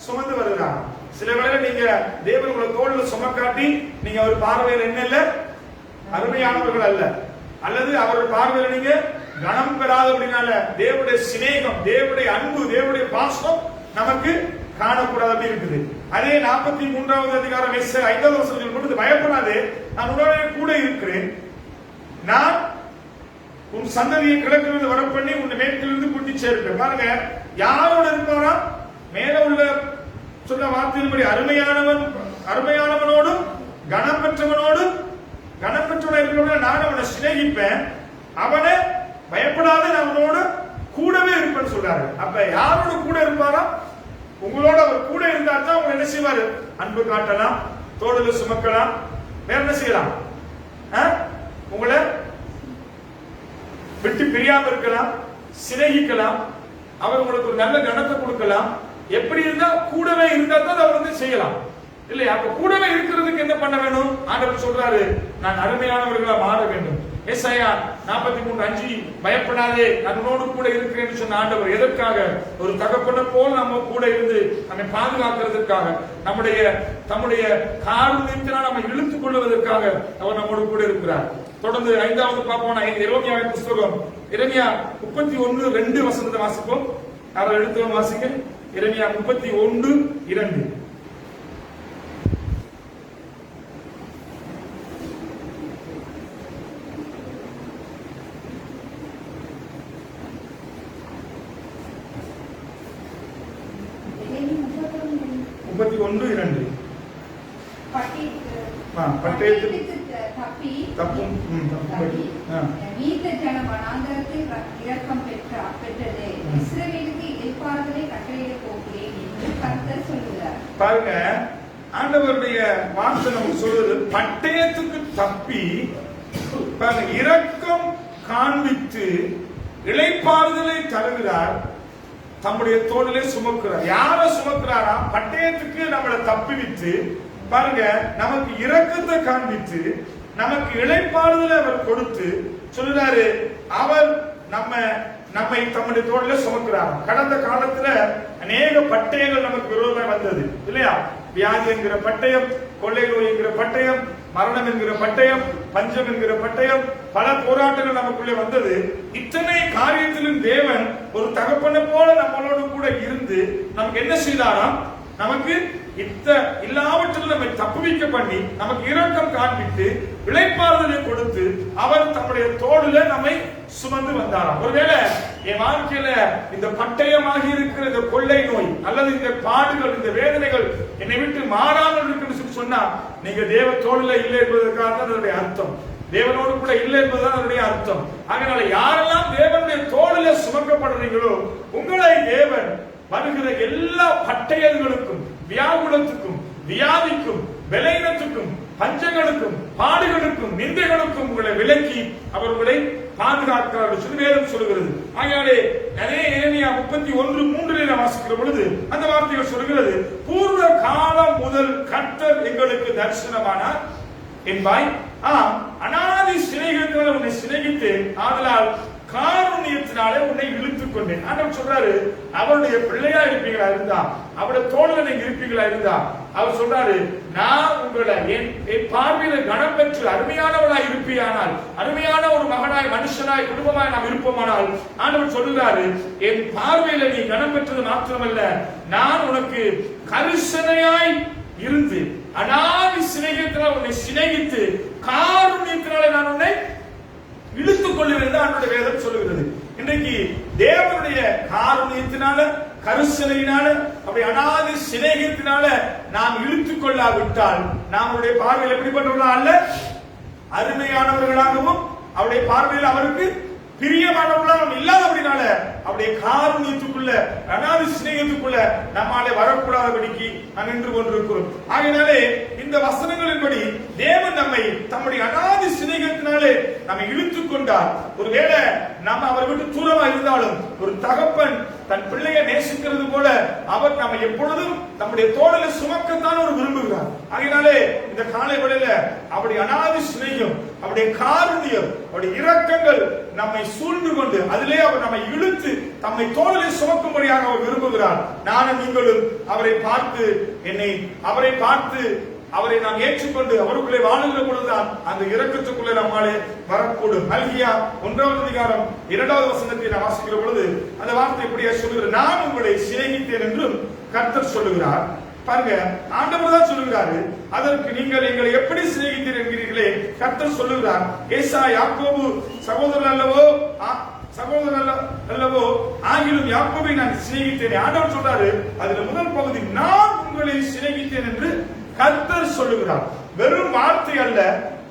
சுமந்து வருகிறார். சில வேளை நீங்க தேவன் உங்களை தோல்ல சுமக்காட்டி நீங்க அவர் பார்வையில் என்ன இல்ல, அருமையானவர்கள் அல்ல, அல்லது அவர் பார்வையில் நீங்க கனம் பெறாத அப்படினால தேவனுடைய சிநேகம், தேவனுடைய அன்பு, தேவனுடைய பாசம் நமக்கு காணக்கூடாது அப்படி இருக்குது. அதே 43வது அதிகாரம் 5வது வசனத்தில் பொழுது, பயப்படாதே, நான் உடனே கூட இருக்கிறேன், நான் உன் சந்ததியை கிழக்கிலிருந்து வர பண்ணி உன்னை மேற்கிலிருந்து கூட்டி சேர்ப்பேன். பாருங்க, யாரோட இருப்பாரா? மேல உள்ள சொன்ன வார்த்தையின்படி அருமையானவனோடும் கனம் பெற்றவனோடும், கனம் பெற்றவன இருக்கிறவன நான் அவனை சிநேகிப்பேன், அவனை பயப்படாத நான் அவனோடு கூடவே இருப்பேன்னு சொல்றாரு. அப்ப யாரோட கூட இருப்பாரா? உங்களோட அவர் கூட இருந்தா தான் உங்களை என்ன செய்வாரு? அன்பு காட்டலாம், தோளில சுமக்கலாம், வேற என்ன செய்யலாம்? உங்களை விட்டு பிரியாம இருக்கலாம், சிநேகிக்கலாம், அவர் உங்களுக்கு ஒரு நல்ல கணத்தை கொடுக்கலாம். எப்படி இருந்தா கூடவே இருந்தா தான் அவர் வந்து செய்யலாம் இல்லையா? அப்ப கூடவே இருக்கிறதுக்கு என்ன பண்ண வேணும்? ஆண்டவர் சொல்றாரு, நான் அருமையானவர்களா மாற வேண்டும். ஏசாயா 43:5, பயப்படாதே, நன்னோடு கூட இருக்கிறேன்னு சொன்ன ஆண்டவர் எதற்காக? ஒரு தகப்பனை போல் நம்ம கூட இருந்து நம்மை பாதுகாக்கிறதுக்காக, தம்முடைய காரணத்தினால் நம்ம இழுத்துக் கொள்வதற்காக அவர் நம்மோடு கூட இருக்கிறார். தொடர்ந்து 5வது பார்ப்போம். எரேமியாவின் புத்தகம், எரேமியா 31:2 வசனத்தை வாசிப்போம். அவர் எடுத்து வாசிக்க. எரேமியா 31:2. பட்டயத்துக்கு தப்பும் நீத்த ஜனம் வனாந்தரத்தில் இரக்கம் பெற்றது, இஸ்ரவேலுக்கு இளைப்பாறுதலை கட்டளையிட போகிறேன் என்று கர்த்தர் சொல்லுகிறார். பாருங்க, ஆண்டவருடைய வார்த்தை நமக்கு சொல்றது, பட்டயத்துக்கு தப்பி பாருங்க இரக்கம் காண்பித்து இளைப்பாறுதலை தருகிறார், தம்முடைய தோளிலே சுமக்கிறார். யார சுமக்கிறாரா? பட்டயத்துக்கு நம்மளை தப்பிவித்து பாருங்க நமக்கு இரக்கத்தை காண்பித்து நமக்கு இளைப்பாறுதலை அவர் கொடுத்து சொல்றாரு, அவர் நம்மை தம்முடைய தோளிலே சுமக்கிறார். கடந்த காலத்துல அநேக பட்டயங்கள் நமக்கு விரோதமாக வந்தது இல்லையா? வியாதி என்கிற பட்டயம், கொள்ளை நோய் என்கிற பட்டயம், மரணம் என்கிற பட்டயம், பஞ்சம் என்கிற பட்டயம், பல போராட்டங்கள் நமக்குள்ளே வந்தது. இத்தனை காரியத்திலும் தேவன் ஒரு தகப்பனை போல நம்மளோடு கூட இருந்து நமக்கு என்ன செய்தாராம்? நமக்கு எல்லாவற்றிலும் நம்மை தப்புவிக்க பண்ணி நமக்கு இரக்கம் காண்பித்து இளைப்பாறுதலை கொடுத்து அவர் தம்முடைய தோளில நம்மை சுமந்து வந்தாராம். ஒருவேளை என் வாழ்க்கையில இந்த பட்டயமாகி இருக்கிற இந்த கொள்ளை நோய் அல்லது இந்த பாடுகள், இந்த வேதனைகள் என்னை விட்டு மாறாமல் இருக்குன்னு சொன்னா நீங்க தேவ தோளில இல்லை என்பதற்காக தான் அதனுடைய அர்த்தம். தேவனோடு கூட இல்லை என்பதுதான் அதனுடைய அர்த்தம். அதனால யாரெல்லாம் தேவனுடைய தோளில சுமக்கப்படுறீங்களோ உங்களை தேவன் வருகிற எல்லா பட்டயங்களுக்கும், வியாகுலத்துக்கும், வியாதிக்கும், விளையினத்துக்கும், பஞ்சங்களுக்கும், பாடுகளுக்கும், நிந்தைகளுக்கும் உங்களை விலக்கி அவர் உங்களை பாதுகாக்கிறார் சொல்லி வேதம் சொல்கிறது. ஆகையாலே நிறைய எரேமியா 31:3 வாசிக்கிற பொழுது அந்த வார்த்தைகள் சொல்கிறது, பூர்வ காலம் முதல் கர்த்தர் எங்களுக்கு தரிசனமானார் என்பாய், அனாதி சிநேகிதத்தினால் உன்னை சிநேகித்தேன், ஆதலால் காருண்யத்தினாலே உன்னை இழுத்துக் கொண்டேன். ஆண்டவர் சொல்றாரு, அவருடைய பிள்ளையா இருப்பீங்களா இருந்தா, அவருடைய தோழல நீங்க இருப்பீங்களா இருந்தா, அவர் சொல்றாரு, நான் உங்களை என் பார்வையில கனம் பெற்று அருமையானவளாய் இருப்பீயானால், அருமையான ஒரு மகனாய், மனுஷனாய், குடும்பமாய் நாம் இருப்போமானால், ஆண்டவர் சொல்றாரு, என் பார்வையில நீ கனம் பெற்றது மாத்திரமல்ல, நான் உனக்கு கரிசனையாய் இருந்து அனாதி சிநேகிதத்தினால் உன்னை சிநேகித்து காருண்யத்தினாலே நான் உன்னை இழுத்துக் கொள்ளுகிறது அவருடைய வேதம் சொல்லுகிறது. இன்றைக்கு தேவனுடைய காருண்யத்தினால, கரிசனையினால, அப்படி அனாதி சிநேகத்தினால நாம் இழுத்துக் கொள்ளாவிட்டால் நம்முடைய பார்வையில் எப்படிப்பட்டவர்களா அல்ல, அருமையானவர்களாகவும் அவருடைய பார்வையில் அவருக்கு பிரியமானவர்களாகவும் இல்லாத அப்படினால அவருடைய காருண்யத்துக்குள்ள, அனாதி சிநேகத்துக்குள்ள நம்மாலே வரக்கூடாதபடிக்கு நாம் நின்று கொண்டிருக்கிறோம். ஆகையினாலே இந்த வசனங்களின்படி தேவன் நம்மை தம்முடைய அனாதி சிநேகத்தினாலே நம்மை இழுத்துக் கொண்டார். ஒருவேளை நம்ம அவரை விட்டு தூரமா இருந்தாலும் ஒரு தகப்பன் தன் பிள்ளையை நேசிக்கிறது போல அவர் நம்ம எப்பொழுதும் நம்முடைய தோளில் சுமக்கத்தான் ஒரு விரும்புகிறார். விரும்புகிறார். ஆகையினாலே இந்த காலை வேளையில அவருடைய அநாதி சிநேகம், அவருடைய காருண்யம், அவருடைய இரக்கங்கள் நம்மை சூழ்ந்து கொண்டு அதிலே அவர் நம்மை இழுத்து தம்மை தோளிலே சுமக்கும்படியாக அவர் விரும்புகிறார். நானும் நீங்களும் அவரை பார்த்து அவரை நாம் ஏற்றுக்கொண்டு அவருக்குள்ளே வாழுகிற பொழுதுதான் அந்த இரக்கத்துக்குள்ளே நம்மாலே வரக்கூடும். மல்கியா 1வது அதிகாரம் 2வது வசனத்தை நாம் வாசிக்கிற பொழுது அந்த வார்த்தை இப்படியே சொல்லுகிறார், நான் உங்களை சிநேகித்தேன் என்றும் கர்த்தர் சொல்லுகிறார். பாருங்க, ஆண்டவர் தான் சொல்லுகிறாரு. அதற்கு நீங்கள் எங்களை எப்படி சிநேகித்தீர் என்கிறீர்களே கர்த்தர் சொல்லுகிறார். ஏசா யாக்கோபு சகோதரர் அல்லவோ ஆகிலும் யாக்கோபை நான் சிநேகித்தேன். ஆண்டவர் சொல்றாரு, அதுல முதல் பகுதி நான் உங்களை சிநேகித்தேன் என்று கர்த்தர் சொல்லுகிறார். வெறும் வார்த்தை அல்ல,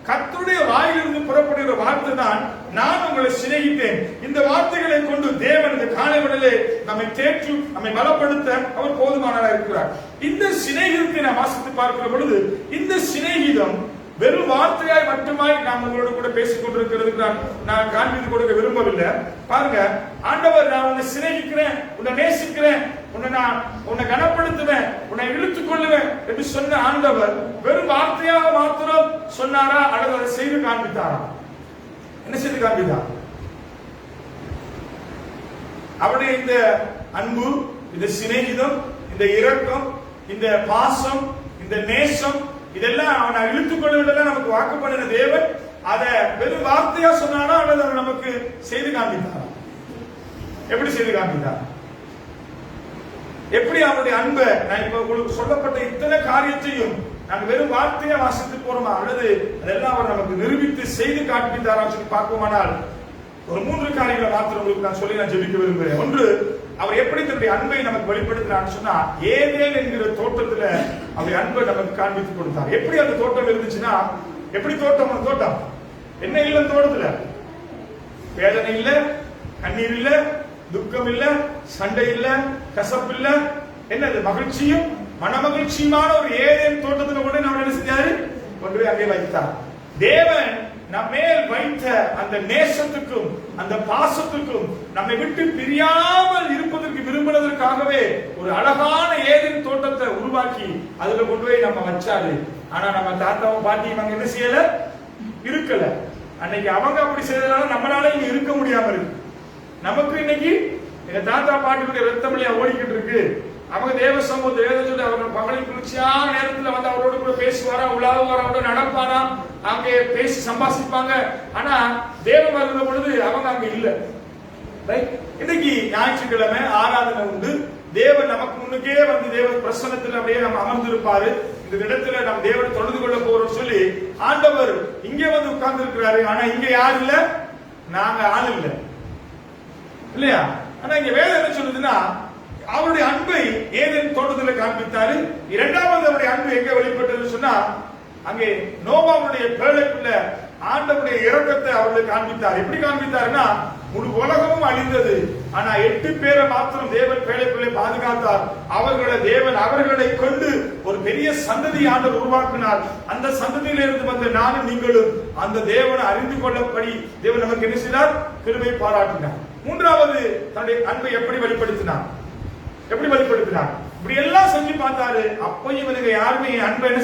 கர்த்தருடைய வாயிலிருந்து புறப்படுகிற வார்த்தை தான் நான் உங்களை சிநேகித்தேன். இந்த வார்த்தைகளை கொண்டு தேவன் இந்த காலை வேளையிலே நம்மை தேற்றி நம்மை பலப்படுத்த அவர் போதுமானவராக இருக்கிறார். இந்த சிநேகிதத்தை நாம் வாசித்து பார்க்கிற பொழுது இந்த சிநேகிதம் வெறும் வார்த்தையாய் மட்டுமாய் நாம் உங்களோட கூட பேசிக் கொண்டிருக்கிறது நான் காண்பித்து கொடுக்க விரும்பவில்லை. பாருங்க, ஆண்டவர் நான் உன்னை சிநேகிக்கிறேன், உன்னை நேசிக்கிறேன், உன்னை கனப்படுத்துவேன், உன்னை இழுத்துக் கொள்ளுவேன் என்று சொன்ன ஆண்டவர் வெறும் வார்த்தையாக மாத்திரம் சொன்னாரா அல்லது அதை செய்து காண்பித்தாரா? என்ன செய்து காண்பித்தார்? அவருடைய இந்த அன்பு, இந்த சிநேகிதம், இந்த இரக்கம், இந்த பாசம், இந்த நேசம், இதெல்லாம் அவனை இழுத்துக் கொள்வதெல்லாம் நமக்கு வாக்கு பண்ணின தேவன் அதை வெறும் வார்த்தையா சொன்னாரா அல்லது அவர் நமக்கு செய்து காண்பித்தாரா? எப்படி செய்து காண்பித்தார்? எப்படி அவருடைய அன்பை நான் இப்ப உங்களுக்கு சொல்லப்பட்ட இத்தனை காரியத்தையும் நாங்கள் வெறும் வார்த்தையா வாசித்து போறோமா அல்லது அதெல்லாம் அவர் நமக்கு நிரூபித்து செய்து காண்பித்தாரா சொல்லி பார்ப்போமானால் ஒரு 3 காரியங்களை மாத்திரம் உங்களுக்கு நான் சொல்லி நான் ஜெபிக்க விரும்புகிறேன். ஒன்று, அவர் எப்படி தன்னுடைய அன்பை நமக்கு வெளிப்படுத்தினான்னு சொன்னா ஏதேன் என்கிற தோட்டத்துல அவருடைய அன்பை நமக்கு காண்பித்து கொடுத்தார். எப்படி அந்த தோட்டம் இருந்துச்சுன்னா, எப்படி தோட்டம்? அந்த தோட்டம் என்ன இல்ல? தோட்டத்துல வேதனை இல்ல, கண்ணீர் இல்ல, துக்கம் இல்ல, சண்டை இல்ல, கசப்பு இல்ல, என்னது மகிழ்ச்சியும் மனமகிழ்ச்சியுமான ஒரு ஏதேன் தோட்டத்துல கொண்டு நம்ம என்ன செஞ்சாரு? கொண்டு போய் அங்கே வைத்தார். தேவன் நம்மேல் வைத்த அந்த நேசத்துக்கும் அந்த பாசத்துக்கும் நம்மை விட்டு பிரியாமல் இருப்பதற்கு விரும்பினதற்காகவே ஒரு அழகான ஏதேன் தோட்டத்தை உருவாக்கி அதுல கொண்டு போய் நம்ம வச்சாரு. ஆனா நம்ம தாத்தாவும் பாட்டியும் அங்க என்ன செய்யல? இருக்கல. அன்னைக்கு அவங்க அப்படி செய்ததால நம்மளால இங்க இருக்க முடியாம இருக்கு. நமக்கு இன்னைக்கு எங்க தாத்தா பாட்டியுடைய ரத்தமலியா ஓடிக்கிட்டு இருக்கு. அவங்க தேவ சமூகத்தில் அவர்கள் பகலை குளிர்ச்சியான நேரத்தில் வந்து அவரோட கூட பேசுவாரா, உலாவுவாரோட நடப்பாரா, அங்கே பேசி சம்பாசிப்பாங்க. ஆனா தேவன் வருகிற பொழுது அவங்க அங்க இல்ல. இன்னைக்கு ஞாயிற்றுக்கிழமை ஆராதனை உண்டு. தேவன் நமக்கு முன்னுக்கே வந்து தேவ பிரசன்னத்தில் அப்படியே நம்ம அமர்ந்திருப்பாரு. இந்த இடத்துல நம்ம தேவனை தொழுது கொள்ள போறோம் சொல்லி ஆண்டவர் இங்கே வந்து உட்கார்ந்து இருக்கிறாரு. ஆனா இங்க யாரு இல்ல? நாங்க ஆள் இல்ல இல்லையா? ஆனா இங்க வேதம் என்ன சொல்லுதுன்னா அவருடைய அன்பை ஏதேன் தோட்டத்தில் காண்பித்தாரு. இரண்டாவது அவருடைய அன்பு எங்க வெளிப்பட்டது சொன்னா அங்கே நோவாவுடைய பேழைக்குள்ள ஆண்டவருடைய இரக்கத்தை அவர்களுக்கு காண்பித்தார். எப்படி காண்பித்தாருன்னா முழு உலகமும் அழிந்தது. ஆனா 8 பேரை மாத்திரம் தேவன் பேழைக்குள்ளே பாதுகாத்தார். அவர்களை கொண்டு ஒரு பெரிய சந்ததி ஆண்டவர் உருவாக்கினார். அந்த சந்ததியில இருந்து வந்த நானும் நீங்களும் அந்த தேவனை அறிந்து கொள்ளப்படி தேவன் நமக்கு என்ன செய்தார்? கிருபை பாராட்டினார். மூன்றாவது தன்னுடைய அன்பை எப்படி வெளிப்படுத்தினார்? இப்படி எல்லாம் செஞ்சு பார்த்தாரு. அப்பயும் இவனுக்கு யாருமே என் அன்பை என்ன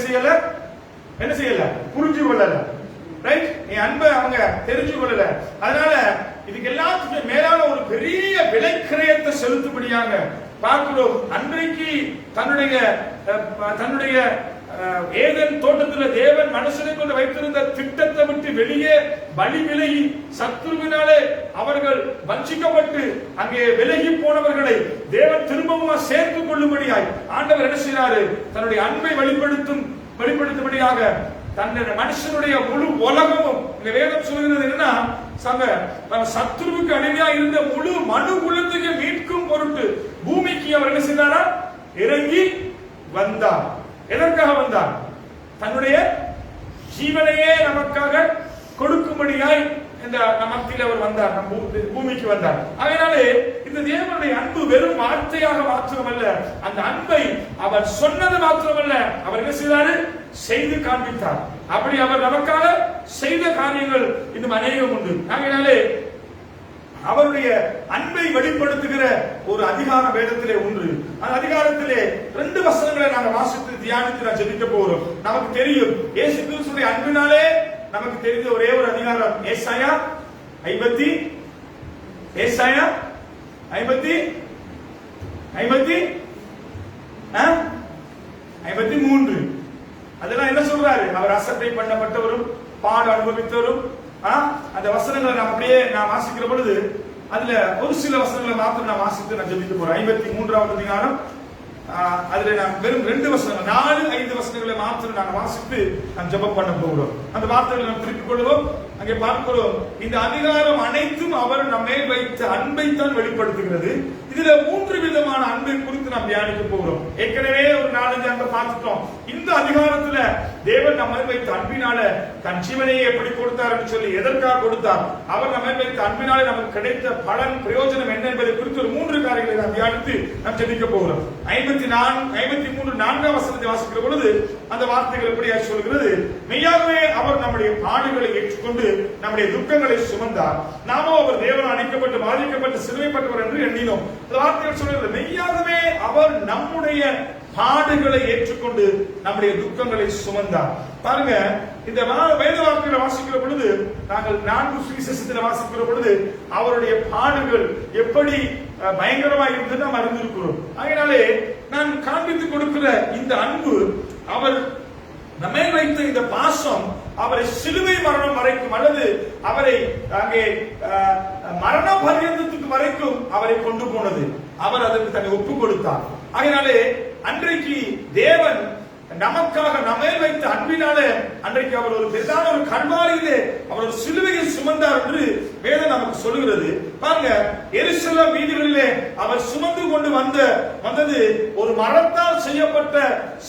செய்யல? புரிஞ்சு கொள்ளல. ரைட்? என் அன்பை அவங்க தெரிஞ்சு கொள்ளல. அதனால இதுக்கு எல்லாத்துக்கும் மேலான ஒரு பெரிய விலைக்கிரயத்தை செலுத்தும்படியாக பார்க்கிறோம். அன்றைக்கு தன்னுடைய ஏதேன் தோட்டத்தில் தேவன் மனுஷனை கொண்டு வைத்திருந்த திட்டத்தை விட்டு வெளியே வழி விலகி சத்துருவினாலே அவர்கள் வஞ்சிக்கப்பட்டு அங்கே விலகி போனவர்களை தேவன் திரும்பவும் சேர்த்துக் கொள்ளும்படியாய் ஆண்டவர் என்ன செய்கிறாரு? தன்னுடைய அன்பை வெளிப்படுத்தும்படியாக தன்னுடைய மனுஷனுடைய முழு உலகமும் இந்த வேதம் சொல்கிறது என்னன்னா சத்துருவுக்கு அடிமையா இருந்த முழு மனு குலத்துக்கு மீட்கும் பொருட்டு பூமிக்கு அவர் என்ன செய்தாரா? இறங்கி வந்தார். எதற்காக வந்தார்? தன்னுடைய ஜீவனையே நமக்காக கொடுக்கும்படியாய் இந்த மத்தியில் அவர் வந்தார், நம் பூமிக்கு வந்தார். அதனாலே இந்த தேவனுடைய அன்பு வெறும் வார்த்தையாக மாத்திரமல்ல, அந்த அன்பை அவர் சொன்னது மாத்திரமல்ல, அவர் என்ன செய்தாரு? செய்து காண்பித்தார். அப்படி அவர் நமக்காக செய்த காரியங்கள் இன்னும் அநேகம் உண்டு. அதனாலே அவருடைய அன்பை வெளிப்படுத்துகிற ஒரு அதிகார வேதத்திலே ஒன்று. அந்த அதிகாரத்திலே 2 வசனங்களை நாங்கள் வாசித்து தியானித்து நான் ஜெபிக்க போகிறோம். நமக்கு தெரியும் இயேசு கிறிஸ்துவின் அன்பினாலே நமக்கு தெரிந்த ஒரே ஒரு அதிகாரம் ஏசாயா 53. அதெல்லாம் என்ன சொல்றாரு? அவர் அசட்டை பண்ணப்பட்டவரும் பாடு அனுபவித்தவரும். அந்த வசனங்களை நாம் அப்படியே நான் வாசிக்கிற பொழுது அதுல ஒரு சில வசனங்களை மாத்திரம் நான் வாசித்து நான் ஜெபிக்க போறேன். 53வது அதிகாரம். அதுல நான் வெறும் 2 வசனங்கள் 4-5 வசனங்களை மாத்திரம் நான் வாசித்து நான் ஜெபம் பண்ண போகிறோம். அந்த வார்த்தைகளை நாம் திருப்பிக் கொள்வோம். அங்கே பார்க்கிறோம், இந்த அதிகாரம் அனைத்தும் அவர் நம்மை வைத்த அன்பை தான் வெளிப்படுத்துகிறது. இதுல 3 விதமான அன்பை குறித்து நாம் தியானிக்க போகிறோம். ஏற்கனவே ஒரு 4-5 அங்க பார்த்துட்டோம். இந்த அதிகாரத்துல தேவன் நம்மை வைத்த அன்பினால தன் ஜீவனையை எப்படி கொடுத்தார் என்று சொல்லி, எதற்காக கொடுத்தார், அவர் நம்மை வைத்த அன்பினாலே நமக்கு கிடைத்த பலன் பிரயோஜனம் என்ன என்பதை குறித்து ஒரு 3 காரியங்களை நாம் தியானித்து நாம் ஜெபிக்க போகிறோம். 53 4ஆம் வசனத்தை வாசிக்கிற பொழுது அந்த வார்த்தைகள் எப்படியா சொல்கிறது? மெய்யாகவே அவர் நம்முடைய பாடுகளை ஏற்றுக்கொண்டு நம்முடைய துக்கங்களை சுமந்தார், நாமோ அவர் தேவன் அணைக்கப்பட்டு பாதிக்கப்பட்டு சிலுவைப்பட்டவர் என்று எண்ணினோம். அந்த வார்த்தைகள் சொல்கிறது, மெய்யாகவே அவர் நம்முடைய பாடுகளை ஏற்றுக்கொண்டு நம்முடைய துக்கங்களை சுமந்தார். பாருங்க, இந்த வேத வார்த்தைகளை வாசிக்கிற பொழுது, நாங்கள் 4 சுவிசேஷத்தில் வாசிக்கிற பொழுது அவருடைய பாடுகள் எப்படி பயங்கரமாக இருந்து நாம் அறிந்திருக்கிறோம். அதனாலே நான் காண்பித்துக் கொடுக்கிற இந்த அன்பு, அவர் நம்மை வைத்த இந்த பாசம், அவரை சிலுவை மரணம் வரைக்கும் அல்லது அவரை அங்கே மரண பரியந்தத்துக்கு வரைக்கும் அவரை கொண்டு போனது. அவர் அதற்கு தன்னை ஒப்பு கொடுத்தார். அதனாலே அன்றைக்கு தேவன் நமக்காக நம்மை வைத்த அன்பினால அன்றைக்கு அவர் ஒரு பெரிதான ஒரு கல்வாரியிலே அவர் ஒரு சிலுவையை சுமந்தார் என்று வேதம் நமக்கு சொல்லுகிறது. பாருங்க, எருசலேம் வீதிகளிலே அவர் சுமந்து கொண்டு வந்தது ஒரு மரத்தால் செய்யப்பட்ட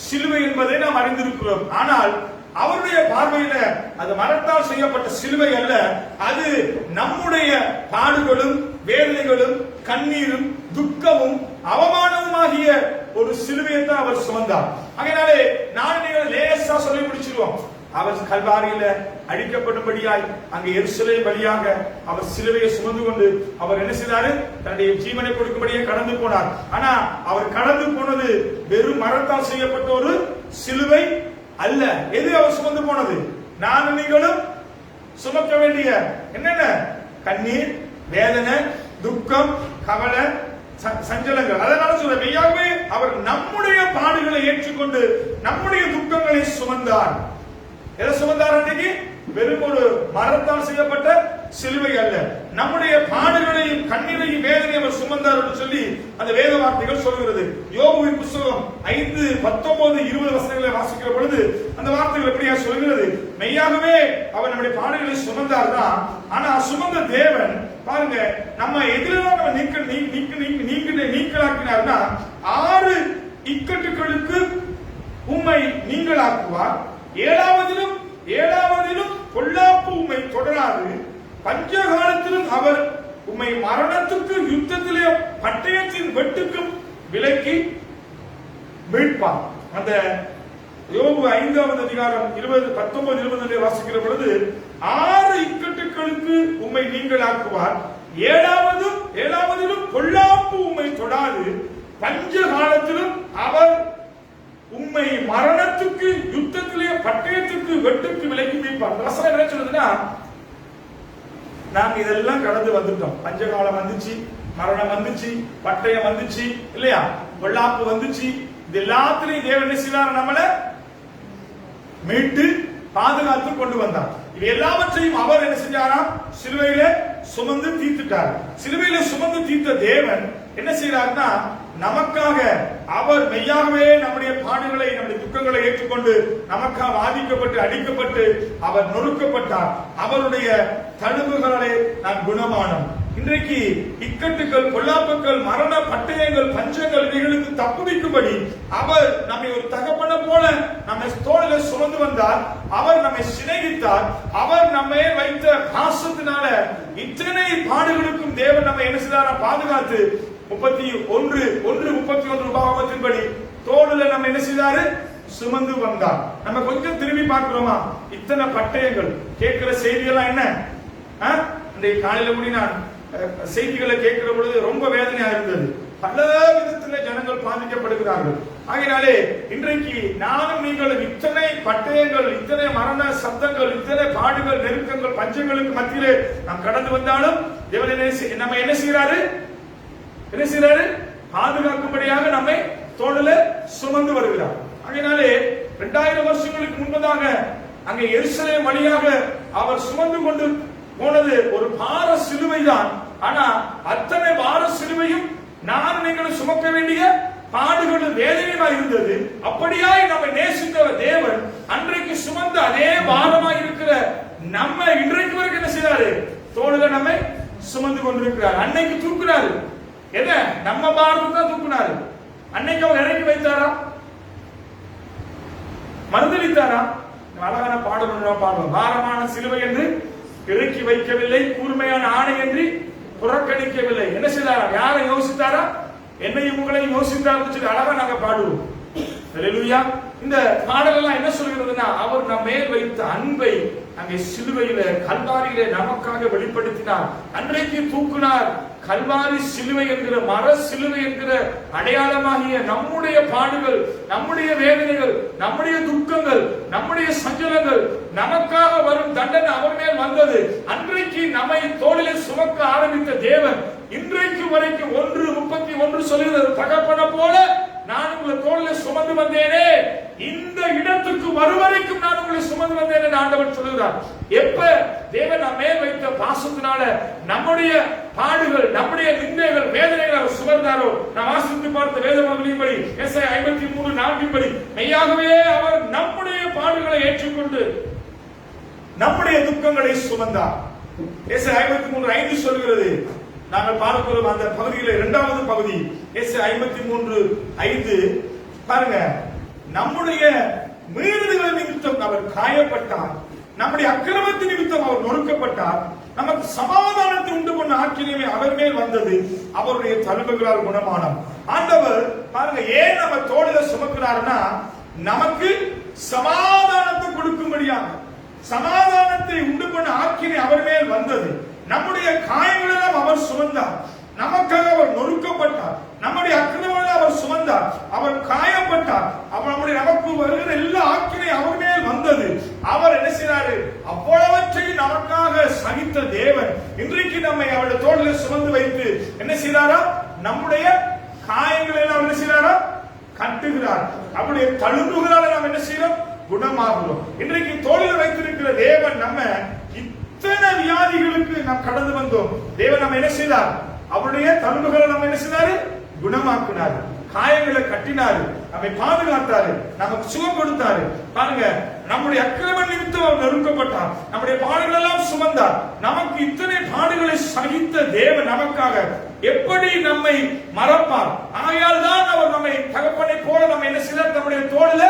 சிலுவை என்பதை நாம் அறிந்திருக்கிறோம். ஆனால் அவருடைய பார்வையில அது மரத்தால் செய்யப்பட்ட சிலுவை அல்ல, அது நம்முடைய பாடுகளும் வேதனைகளும் கண்ணீரும் துக்கமும் அவமானமுமாகிய ஒரு சிலுவையை தான் அவர் சுமந்தார். அதனாலே நான் நீங்கள் லேசா சொல்லி முடிச்சிருவோம். அவர் கல்வாரியில அழிக்கப்படும்படியாய் அங்கே எருசலேம் வழியாக அவர் சிலுவையை சுமந்து கொண்டு அவர் என்ன செய்தாரு? தன்னுடைய ஜீவனை கொடுக்கும்படியே கடந்து போனார். ஆனா அவர் கடந்து போனது வெறும் மரத்தால் செய்யப்பட்ட ஒரு சிலுவை அல்ல. எது அவர் சுமந்து போனது? நான் நீங்களும் சுமக்க வேண்டிய என்னென்ன கண்ணீர், வேதனை, துக்கம், கவலை, சஞ்சலங்கள். அதனால சொல்ற, மெய்யாகவே அவர் நம்முடைய பாடுகளை ஏற்றுக்கொண்டு நம்முடைய துக்கங்களை சுமந்தார். எதை சுமந்தார்? அன்றைக்கு வெறும் ஒரு மரத்தால் செய்யப்பட்ட சிலுவை அல்ல, நம்முடைய பாடுகளையும் கண்ணீரையும் வேதனையும் அவர் சுமந்தார் என்று சொல்லி அந்த வேத வார்த்தைகள் சொல்கிறது. யோபுவின் புத்தகம் 5, 19, 20 வசனங்களை வாசிக்கிற பொழுது அந்த வார்த்தைகள் எப்படியா சொல்கிறது? மெய்யாகவே அவர் நம்முடைய பாடுகளை சுமந்தார் தான். ஆனா சுமந்த தேவன் பாருங்க, நம்ம எதிரெல்லாம் நம்ம நீங்களாக்கினார்னா 6 இக்கட்டுகளுக்கு உம்மை நீங்களாக்குவார், 7ஆவதிலும் பொல்லாப்பு உம்மை தொடராது, பஞ்சகாலத்திலும் அவர் உம்மை மரணத்துக்கு யுத்தத்திலே பட்டயத்தின் வெட்டுக்கும் விலக்கி மீட்பார். அந்த யோபு 5ஆவது அதிகாரம் 19, 20 வாசிக்கிற பொழுது 6 இக்கட்டுகளுக்கு உம்மை நீங்களாக்குவார், 7ஆவதிலும் பொல்லாப்பு உம்மை தொடாது, பஞ்ச காலத்திலும் அவர் உம்மை மரணத்துக்கு யுத்தத்திலே பட்டயத்துக்கு வெட்டுக்கு விலக்கி மீட்பார். வசனம் என்ன சொல்லுதுன்னா, நாங்க இதெல்லாம் கடந்து வந்துட்டோம். பஞ்சகாலம் வந்துச்சு, மரணம் வந்துச்சு, பட்டயம் வந்துச்சு இல்லையா, பொல்லாப்பு வந்துச்சு. இது எல்லாத்திலையும் தேவன் என்ன செய்தார்? நம்மள மீட்டு பாதுகாத்து கொண்டு வந்தார். இது எல்லாவற்றையும் அவர் என்ன செஞ்சாரா? சிலுவையில சுமந்து தீர்த்துட்டார். சிலுவையில சுமந்து தீர்த்த தேவன் என்ன செய்யறாருன்னா, நமக்காக அவர் மெய்யாகவே நம்முடைய பாடுகளை நம்முடைய துக்கங்களை ஏற்றுக்கொண்டு நமக்காக வாதிக்கப்பட்டு அடிக்கப்பட்டு அவர் நொறுக்கப்பட்டார். அவருடைய தழும்புகளே நாம் குணமானோம். இன்றைக்கு இக்கட்டுகள், பொல்லாப்புகள், மரண பட்டயங்கள், பஞ்சங்கள் இவைகளுக்கு தப்புவிக்கும்படி அவர் நம்மை ஒரு தகப்பனை போல நம்மை தோளில சுமந்து வந்தார். அவர் நம்மை சிநேகித்தார். அவர் நம்மை வைத்த பாசத்தினால இத்தனை பாடுகளுக்கும் தேவன் நம்மை என்ன செய்தார்? பாதுகாத்து 31 பாவத்தின்படி தோளில நம்ம என்ன செய்தாரு? சுமந்து வந்தார். நம்ம கொஞ்சம் திரும்பி பார்க்கிறோமா? இத்தனை பட்டயங்கள், கேட்கிற செய்தியெல்லாம் என்ன? இன்றைக்கு காலையில கூடி நான் செய்திகளை கேட்கிற பொழுது ரொம்ப வேதனையா இருந்தது. பல விதத்துல ஜனங்கள் பாதிக்கப்படுகிறார்கள். ஆகையினாலே இன்றைக்கு நானும் நீங்களும் இத்தனை பட்டயங்கள், இத்தனை மரண சப்தங்கள், இத்தனை பாடுகள், நெருக்கங்கள், பஞ்சங்களுக்கு மத்தியிலே நாம் கடந்து வந்தாலும் தேவன் நம்ம என்ன செய்யறாரு? பாதுகாக்கும்படியாக நம்மை தோளில சுமந்து வருகிறார். ஆகையினாலே 2000 வருஷங்களுக்கு முன்பதாக அங்கே எருசலேம் வழியாக அவர் சுமந்து கொண்டு போனது ஒரு பார சிலுவை தான். ஆனா அத்தனை பார சிலுவையும் நான் நீங்கள் சுமக்க வேண்டிய பாடுகளும் வேதனையுமா இருந்தது. அப்படியாய் நம்மை நேசித்த தேவன் அன்றைக்கு சுமந்த அதே பாரமாய் இருக்கிற நம்ம இன்றைக்கு வரைக்கும் என்ன செய்யறாரு? தோளுல நம்மை சுமந்து கொண்டிருக்கிறார். அன்னைக்கு தூக்குறாரு. எத? நம்ம பாரத்தை தான் தூக்குனாரு. அன்னைக்கு அவர் இறக்கி வைத்தாரா? மறுதளித்தாரா? அழகான பாடல் பாடுவோம். பாரமான சிலுவை என்று இறக்கி வைக்கவில்லை, கூர்மையான ஆணை என்று புறக்கணிக்கவில்லை. என்ன செய்தாரா? யாரை யோசித்தாரா? என்னையும் உங்களையும் யோசித்தார் சொல்லி அழகா நாங்க பாடுவோம். அல்லேலூயா. இந்த பாடல் எல்லாம் என்ன சொல்கிறதுனா, அவர் நம்ம மேல் வைத்த அன்பை அங்கே சிலுவையில கல்வாரியிலே நமக்காக வெளிப்படுத்தினார். அன்றைக்கு தூக்குனார். கல்வாரி சிலுவை என்கிற மர சிலுவை என்கிற அடையாளமாகிய நம்முடைய பாடுகள், நம்முடைய வேதனைகள், நம்முடைய துக்கங்கள், நம்முடைய சஞ்சலங்கள், நமக்காக வரும் தண்டனை அவர் மேல் வந்தது. அன்றைக்கு நம்மை தோளிலே சுமக்க ஆரம்பித்த தேவன் இன்றைக்கு வரைக்கும் 1:31 சொல்லுகிறது, தகப்பன போல நான் உங்களை தோளிலே சுமந்து வந்தேனே, இந்த இடத்துக்கு வருவரைக்கும் நான் உங்களை சுமந்து வந்தேன் என்று ஆண்டவர் சொல்லுகிறார். எப்ப தேவன் நம்ம மேல் வைத்த பாசத்தினால நம்முடைய பாடுகள், நம்முடைய நிந்தைகள், வேதனைகள் அவர் சுமந்தாரோ, நான் வாசித்து பார்த்த வேதமகளின்படி எஸ்ஐ 53:4 படி மெய்யாகவே அவர் நம்முடைய பாடுகளை ஏற்றுக்கொண்டு நம்முடைய துக்கங்களை சுமந்தார். எஸ்ஐ 53:5 சொல்கிறது. நாங்கள் பார்க்கிறோம் அந்த பகுதியில இரண்டாவது பகுதி எஸ்ஐ 53:5 பாருங்க. நம்முடைய மீறுதல்கள் நிமித்தம் அவர் காயப்பட்டார், நம்முடைய அக்கிரமத்தின் நிமித்தம் அவர் நொறுக்கப்பட்டார், நமக்கு சமாதானத்தை உண்டு பண்ண ஆக்கிரமே அவர் மேல் வந்தது, அவருடைய தழும்புகளால் குணமானார். ஆண்டவர் பாருங்க ஏன் நம்ம தோளில சுமக்கிறார்னா, நமக்கு சமாதானத்தை கொடுக்கும்படியாக, சமாதானத்தை உண்டு பண்ண ஆக்கினை அவர் மேல் வந்தது. நம்முடைய காயங்களெல்லாம் அவர் சுமந்தார், நமக்காக அவர் நொறுக்கப்பட்டார், நம்முடைய அக்கிரமங்களை அவர் சுமந்தார், அவர் காயப்பட்டார், அவர் நம்முடைய நமக்கு வருகிற எல்லா ஆக்கினை அவர் மேல் வந்தது. அவர் என்ன செய்றாரு? அவ்வளவற்றையும் நமக்காக சகித்த தேவன் இன்றைக்கு நம்மை அவருடைய தோளில் சுமந்து வைத்து என்ன செய்றாரா? நம்முடைய காயங்களை எல்லாம் என்ன செய்றாரா? கட்டுகிறார். அவருடைய தழும்புகளால் நாம் என்ன செய்யறோம்? குணமாகிறோம். இன்றைக்கு தோளில் வைத்திருக்கிற தேவன் நம்ம இத்தனை வியாதிகளுக்கு நாம் கடந்து வந்தோம். தேவன் நம்ம என்ன செய்தார்? அவருடைய தழும்புகளை நம்ம என்ன செய்தாரு? குணமாக்கினார், காயங்களை கட்டினாரு, நம்மை பாதுகாத்தாரு, நமக்கு சுகம் கொடுத்தாரு. பாருங்க, நம்முடைய அக்கிரம நிமித்தம் அவர் நெருக்கப்பட்டார், நம்முடைய பாடுகள் எல்லாம் சுமந்தார். நமக்கு இத்தனை பாடுகளை சகித்த தேவன் நமக்காக எப்படி நம்மை மறப்பார்? ஆகையால் தான் அவர் நம்மை தகப்பனை போல நம்ம என்ன செய்தார்? நம்முடைய தோளில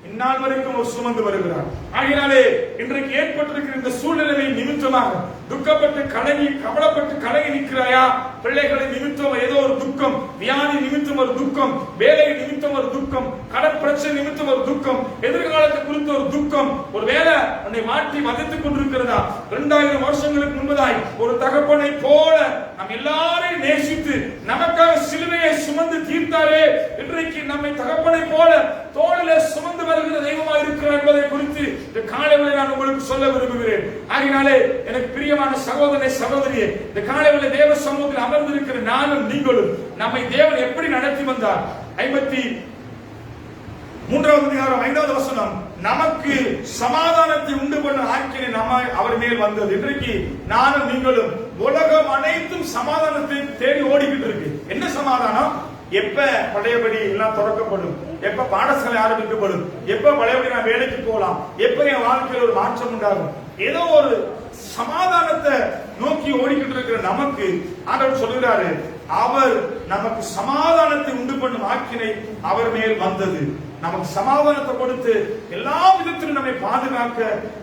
இந்நாள் வரைக்கும் ஒரு சுமந்து வருகிறார். ஆகையினாலே இன்றைக்கு ஏற்பட்டிருக்கிற இந்த சூழ்நிலை நிமித்தமாக துக்கப்பட்டு கலங்கி கவலைப்பட்டு கலங்கி நிற்கிறாயா? பிள்ளைகளை நிமித்தம் ஏதோ ஒரு துக்கம், வியாதி நிமித்தம் ஒரு துக்கம், வேலை நிமித்தம் ஒரு துக்கம், கடற்பிரச்சனை நிமித்தம் ஒரு துக்கம், எதிர்காலத்தை குறித்த ஒரு துக்கம், ஒரு வேலை உன்னை மாற்றி வதைத்துக் கொண்டிருக்கிறதா? 2000 வருஷங்களுக்கு முன்பதாய் ஒரு தகப்பனை போல நம் எல்லாரையும் நேசித்து நமக்காக சிலுவையை சுமந்து தீர்த்தாரே, இன்றைக்கு நம்மை தகப்பனை போல தோளிலே சுமந்து வருகிற தெய்வமாக இருக்கிறார் என்பதை குறித்து இந்த காலையிலே நான் உங்களுக்கு சொல்ல விரும்புகிறேன். ஆகையினாலே எனக்கு பிரியமான சகோதரனை சகோதரியே, இந்த காலையிலே தேவ சமூகத்தில் அமர்ந்திருக்கிற நானும் நீங்களும் நம்மை தேவன் எப்படி நடத்தி வந்தார்? 53வது அதிகாரம் 5வது வசனம், நமக்கு சமாதானத்தை உண்டு பண்ண ஆக்கினை நம்ம அவர் மேல் வந்தது. இன்றைக்கு நானும் நீங்களும் உலகம் அனைத்தும் சமாதானத்தை தேடி ஓடிக்கிட்டு இருக்கு. என்ன சமாதானம்? எப்ப பழையபடி எல்லாம் தொடக்கப்படும், எப்ப பாடசாலை ஆரம்பிக்கப்படும், எப்ப பழையபடி நான் வேலைக்கு போகலாம், எப்ப என் வாழ்க்கையில் ஒரு மாற்றம் உண்டாகும், ஏதோ ஒரு சமாதானத்தை நோக்கி ஓடிக்கிட்டு இருக்கிற நமக்கு ஆண்டவர் சொல்கிறாரு, அவர் நமக்கு சமாதானத்தை உண்டு பண்ணும் ஆக்கினை அவர் மேல் வந்தது. நமக்கு சமாதானத்தை கொடுத்து எல்லா விதத்திலும் நம்மை பாதுகாக்க,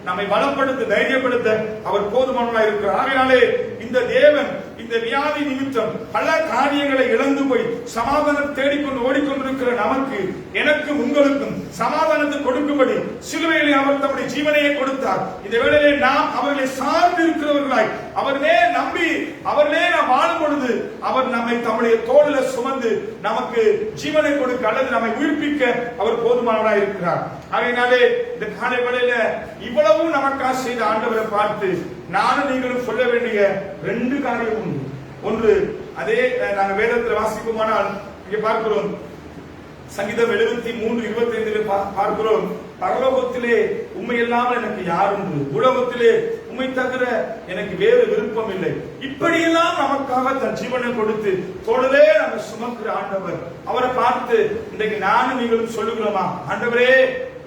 நம்மை பலப்படுத்த, தைரியப்படுத்த அவர் போதுமானவராக இருக்கிறார். ஆகையாலே இந்த தேவன் இந்த வியாதி நிமித்தம் பல காரியங்களை இழந்து போய் சமாதானம் தேடிக்கொண்டு ஓடிக்கொண்டிருக்கிற நமக்கு, எனக்கும் உங்களுக்கும் சமாதானத்தை கொடுக்கும்படி சிலுவையிலே அவர் தம்முடைய ஜீவனையே கொடுத்தார். இந்த வேளையிலே நாம் அவர்களை சார்ந்து இருக்கிறவர்களாய் அவர்களே நம்பி அவர்களே நாம் வாழும் பொழுது அவர் நம்மை தம்முடைய தோளில சுமந்து நமக்கு ஜீவனை கொடுக்க அல்லது நம்மை உயிர்ப்பிக்க அவர் போதுமானவராய் இருக்கிறார். ஆகையினாலே இந்த காலை வேளையில இவ்வளவு நமக்காக செய்த ஆண்டவரை பார்த்து நானும் நீங்களும் சொல்ல வேண்டிய 2 காரியம் உண்டு. ஒன்று, அதே நாங்கள் வேதத்தில் வாசிப்போமானால் இங்கே பார்க்கிறோம், சங்கீதம் 73:25 பார்க்கிறோம், பரலோகத்திலே உண்மை இல்லாமல் எனக்கு யார் உண்டு, உலகத்திலே உண்மை தவிர எனக்கு வேறு விருப்பம் இல்லை. இப்படியெல்லாம் நமக்காக தன் ஜீவனை கொடுத்து தோளிலே நம்ம சுமக்கிற ஆண்டவர், அவரை பார்த்து இன்றைக்கு நானும் நீங்களும் சொல்லுகிறோமா, ஆண்டவரே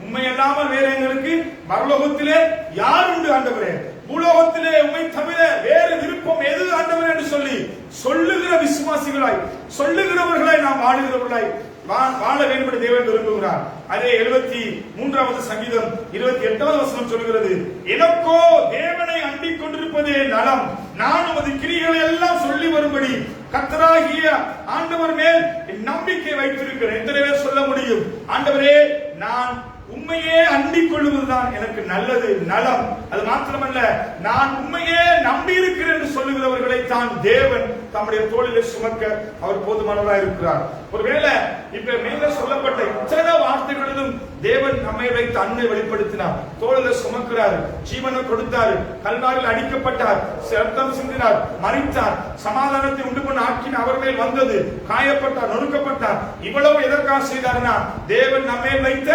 உண்மை இல்லாமல் வேற எங்களுக்கு பரலோகத்திலே யார் உண்டு ஆண்டவரே, பூலோகத்திலே உண்மை தவிர வேறு விருப்பம் எது ஆண்டவர் என்று சொல்லி சொல்லுகிற விசுவாசிகளாய் சொல்லுகிறவர்களாய் நாம் வாழுகிறவர்களாய் வாழ வேண்டும் தேவன் விரும்புகிறார். அதே 73வது சங்கீதம் 28வது வசனம் சொல்கிறது, எனக்கோ தேவனை அண்டிக் கொண்டிருப்பதே நலம், நான் உமது கிரியைகளை எல்லாம் சொல்லி வரும்படி கர்த்தராகிய ஆண்டவர் மேல் நம்பிக்கை வைத்திருக்கிறேன். எத்தனை பேர் சொல்ல முடியும், ஆண்டவரே நான் உண்மையே அண்டிக் கொள்ளுவதுதான் எனக்கு நல்லது நலம். அது மாத்திரமல்ல, நான் உண்மையே நம்பி இருக்கிறேன் என்று சொல்லுகிறவர்களை தான் தேவன் தம்முடைய தோளிலே சுமக்க அவர் போதுமானவராக இருக்கிறார். ஒருவேளை இப்ப மேல சொல்லப்பட்ட இத்தனை வார்த்தைகளிலும் தேவன் நம்மை வைத்து அன்பை வெளிப்படுத்தினார், தோளிலே சுமக்கிறார், ஜீவனை கொடுத்தார், கல்வாரில் அடிக்கப்பட்டார், ரத்தம் சிந்தினார், மரித்தார், சமாதானத்தை உண்டு பண்ண ஆக்கின அவர் மேல் வந்தது, காயப்பட்டார், நொறுக்கப்பட்டார். இவ்வளவு எதற்காக செய்தார்னா தேவன் நம்மை வைத்த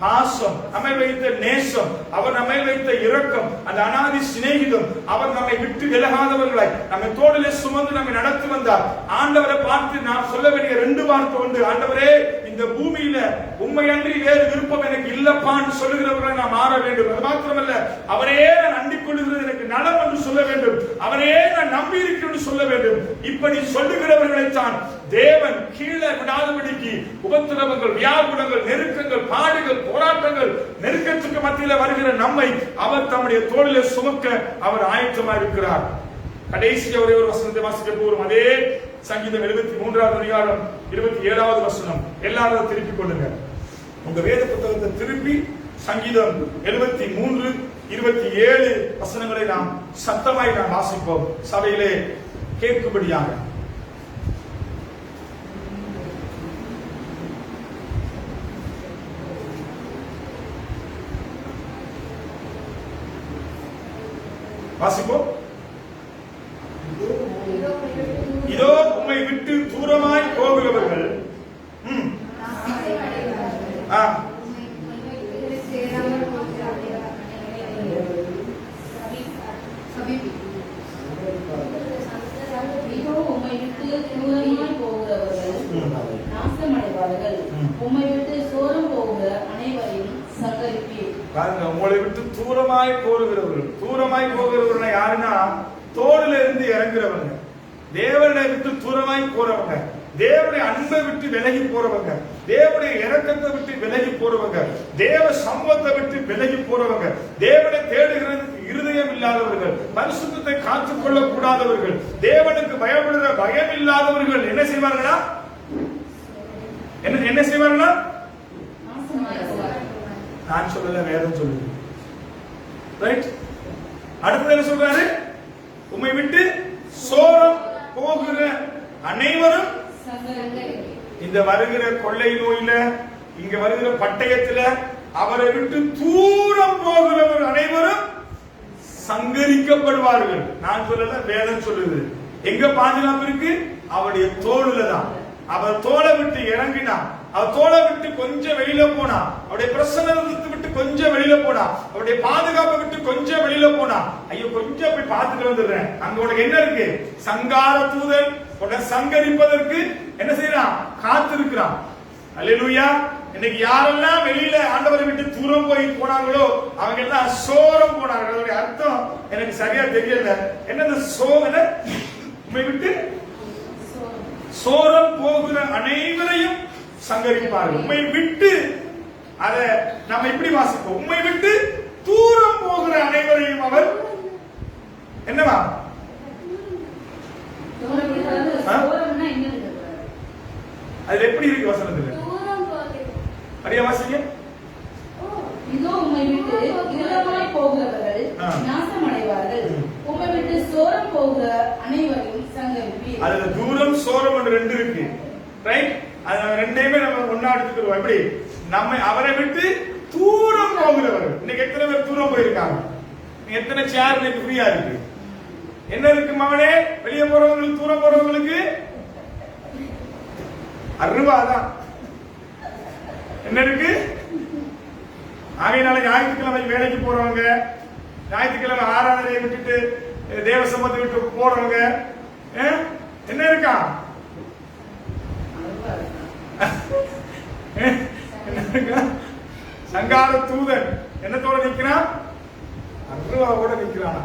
பாசம், நம்மை வைத்த நேசம், அவர் நம்மை வைத்த இரக்கம், அந்த அனாதி சிநேகிதம், அவர் நம்மை விட்டு விலகாதவர்களாய் நம்மை தோளிலே சுமந்து நம்மை நடத்தி வந்தார். ஆண்டவரை பார்த்து நான் சொல்ல வேண்டிய 2 வார்த்தை உண்டு, ஆண்டவரே இந்த பூமியில உண்மையன்றி வேறு விருப்பம் எனக்கு இல்லப்பான்னு சொல்லுகிறவர்களை நான் மாற வேண்டும். அது மாத்திரமல்ல, அவரே நான் அண்டிக் கொள்ளுகிறது எனக்கு நலம் என்று சொல்ல வேண்டும், அவரே நான் நம்பி இருக்கிறேன் சொல்ல வேண்டும். இப்படி சொல்லுகிறவர்களை தான் தேவன் கீழே விடாதபடிக்கு உபத்திரவங்கள், வியாகுலங்கள், நெருக்கங்கள், பாடுகள், போராட்டங்கள், நெருக்கத்துக்கு மத்தியில் வருகிற நம்மை அவர் தம்முடைய தோளிலே சுமக்க அவர் ஆயத்தமாக இருக்கிறார். கடைசி ஒரே ஒரு வசனத்தை வாசிக்க போகிறோம். அதே சங்கீதம் 73வது அதிகாரம் 27வது வசனம். எல்லாரும் திருப்பிக் கொள்ளுங்க, உங்க வேத புத்தகத்தை திருப்பி சங்கீதம் 73, 27 வசனங்களை நாம் சத்தமாய் நாம் வாசிப்போம், சபையிலே கேட்கும்படியாக. வாசிப்போம். இதோ உம்மை விட்டு தூரமாய் போகிறவர்கள் நாசமடைவார்கள், உம்மை விட்டு சோரம் போகிற அனைவரையும் சங்கரிப்பீர். பாருங்க, உங்களை விட்டு தூரமாய் போகிறவர்கள், தூரமாய் போகிறவர்கள் யாருன்னா தோளில இருந்து இறங்குறவங்க, தேவனை விட்டு தூரமாய் போறவங்க, தேவனுடைய அன்பை விட்டு விலகி போறவங்க, தேவனுடைய இரக்கத்தை விட்டு விலகி போறவங்க, தேவ சமூகத்தை விட்டு விலகி போறவங்க, தேவனை தேடுகிறதுக்கு இருதயம் இல்லாதவர்கள், பரிசுத்தத்தை காத்துக் கொள்ள கூடாதவர்கள், தேவனுக்கு பயப்படுகிற பயம் இல்லாதவர்கள் என்ன செய்வார்களா? என்ன செய்வார்களா? நான் சொல்லல, வேதம் சொல்லுது. ரைட். அடுத்தது என்ன சொல்றாரு? உம்மை விட்டு சோரம் போகிற அனைவரும், இந்த வருகிற கொள்ளை நோயில, இங்க வருகிற பட்டயத்துல அவரை விட்டு தூரம் போகிறவர் அனைவரும் சங்கரிக்கப்படுவார்கள். நான் சொல்லல, வேதம் சொல்லுது. எங்க பாதுகாப்பு இருக்கு? அவருடைய தோளுல தான். அவர் தோலை விட்டு இறங்கினா, அவர் தோலை விட்டு கொஞ்சம் வெளியில போனா, அவருடைய பிரசன்னத்தை விட்டு கொஞ்சம் வெளியில போனா, அவருடைய பாதுகாப்பை விட்டு கொஞ்சம் வெளியில போனா, ஐயோ கொஞ்சம் போய் பார்த்துட்டு வந்துடுறேன், அங்க உனக்கு என்ன இருக்கு? சங்கார தூதன் உன்னை சங்கரிப்பதற்கு என்ன செய்யறான்? காத்திருக்கிறான். அல்லேலூயா. இன்னைக்கு யாரெல்லாம் வெளியில ஆண்டவரை விட்டு தூரம் போய் போனாங்களோ அவங்க எல்லாம் சோரம் போனார்கள். அதோட அர்த்தம் எனக்கு சரியா தெரியல. என்னது சோதன? உம்மை விட்டு சோரம் போகிற அனைவரையும் சங்கரிப்பார்கள். உம்மை விட்டு, அத நம்ம இப்படி வாசிப்போம், உம்மை விட்டு தூரம் போகிற அனைவரையும் அவர் என்னவா? அதுல எப்படி இருக்கு வசனத்துல? அடியா வாசிங்க. இதோ உம்மை விட்டு இல்லமாய் போகிறவர்கள் நாசமடைவார்கள், உம்மை விட்டு சோரம் போகிற அனைவரையும் சங்கரிப்பீர். அதுல தூரம் சோரம் என்று ரெண்டு இருக்கு, ரைட்? அது ரெண்டையுமே நம்ம ஒண்ணா எடுத்துக்கிறோம். எப்படி? நம்ம அவரை விட்டு தூரம் போகிறவர்கள். இன்னைக்கு எத்தனை பேர் தூரம் போயிருக்காங்க? எத்தனை சேர் இன்னைக்கு ஃப்ரீயா இருக்கு? என்ன இருக்கு மகனே? வெளியே போறவங்களுக்கு, தூரம் போறவங்களுக்கு அருவாதான். என்ன இருக்கு? ஆகையினால ஞாயிற்றுக்கிழமை வேலைக்கு போறவங்க, ஞாயிற்றுக்கிழமை ஆராதனையை விட்டுட்டு தேவ சம்பத்தை விட்டு போறவங்க என்ன இருக்கா? சங்கார தூதன் என்னத்தோட நிக்கிறான்? அருவாவோட நிக்கிறான்.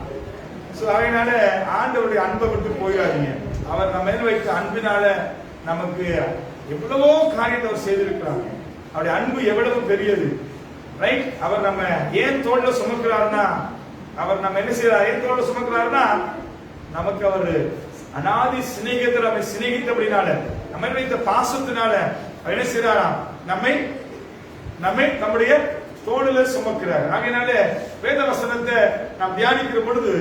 அதனால ஆண்டவருடைய அன்பை விட்டு போயிடாதீங்க. அவர் நம்ம மேல வைத்த அன்பினால நமக்கு எவ்வளவோ காரியத்தை அவர் செய்திருக்கிறார். அவருடைய அன்பு எவ்வளவு பெரியது, ரைட்? அவர் நம்ம ஏன் தோல்ல சுமக்கிறாருன்னா, அவர் நம்ம என்ன செய்யறார்? ஏன் தோல்ல சுமக்கிறாருன்னா, நமக்கு அவர் அநாதி சிநேகத்தில் நம்மை சிநேகித்தபடினால, நம்ம வைத்த பாசத்தினால என்ன செய்யறாரா? நம்மை நம்முடைய தோளில சுமக்கிறார். ஆகையினால வேத வசனத்தை நாம் தியானிக்கிற பொழுது,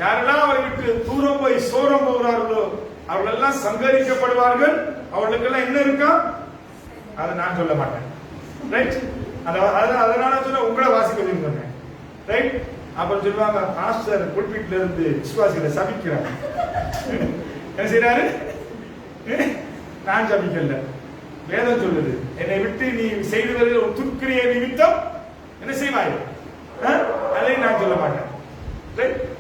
யாரெல்லாம் அவரை விட்டு தூரம் போய் சோரம் போகிறார்களோ அவர்கள் எல்லாம் சங்கரிக்கப்படுவார்கள். அவர்களுக்கெல்லாம் என்ன இருக்கா? அதை நான் சொல்ல மாட்டேன், ரைட்? அதனால சொல்ல உங்களை வாசிக்க சொன்னேன், ரைட்? அப்புறம் சொல்லுவாங்க, பாஸ்டர் புல்பிட்ல இருந்து விசுவாசிகளை சபிக்கிறார். என்ன செய்யறாரு? நான் சபிக்கல, வேதம் சொல்லுது. என்னை விட்டு நீ செய்து வருகிற ஒரு துர்க்கிரிய நிமித்தம் என்ன செய்வாய்? அதை நான் சொல்ல மாட்டேன்.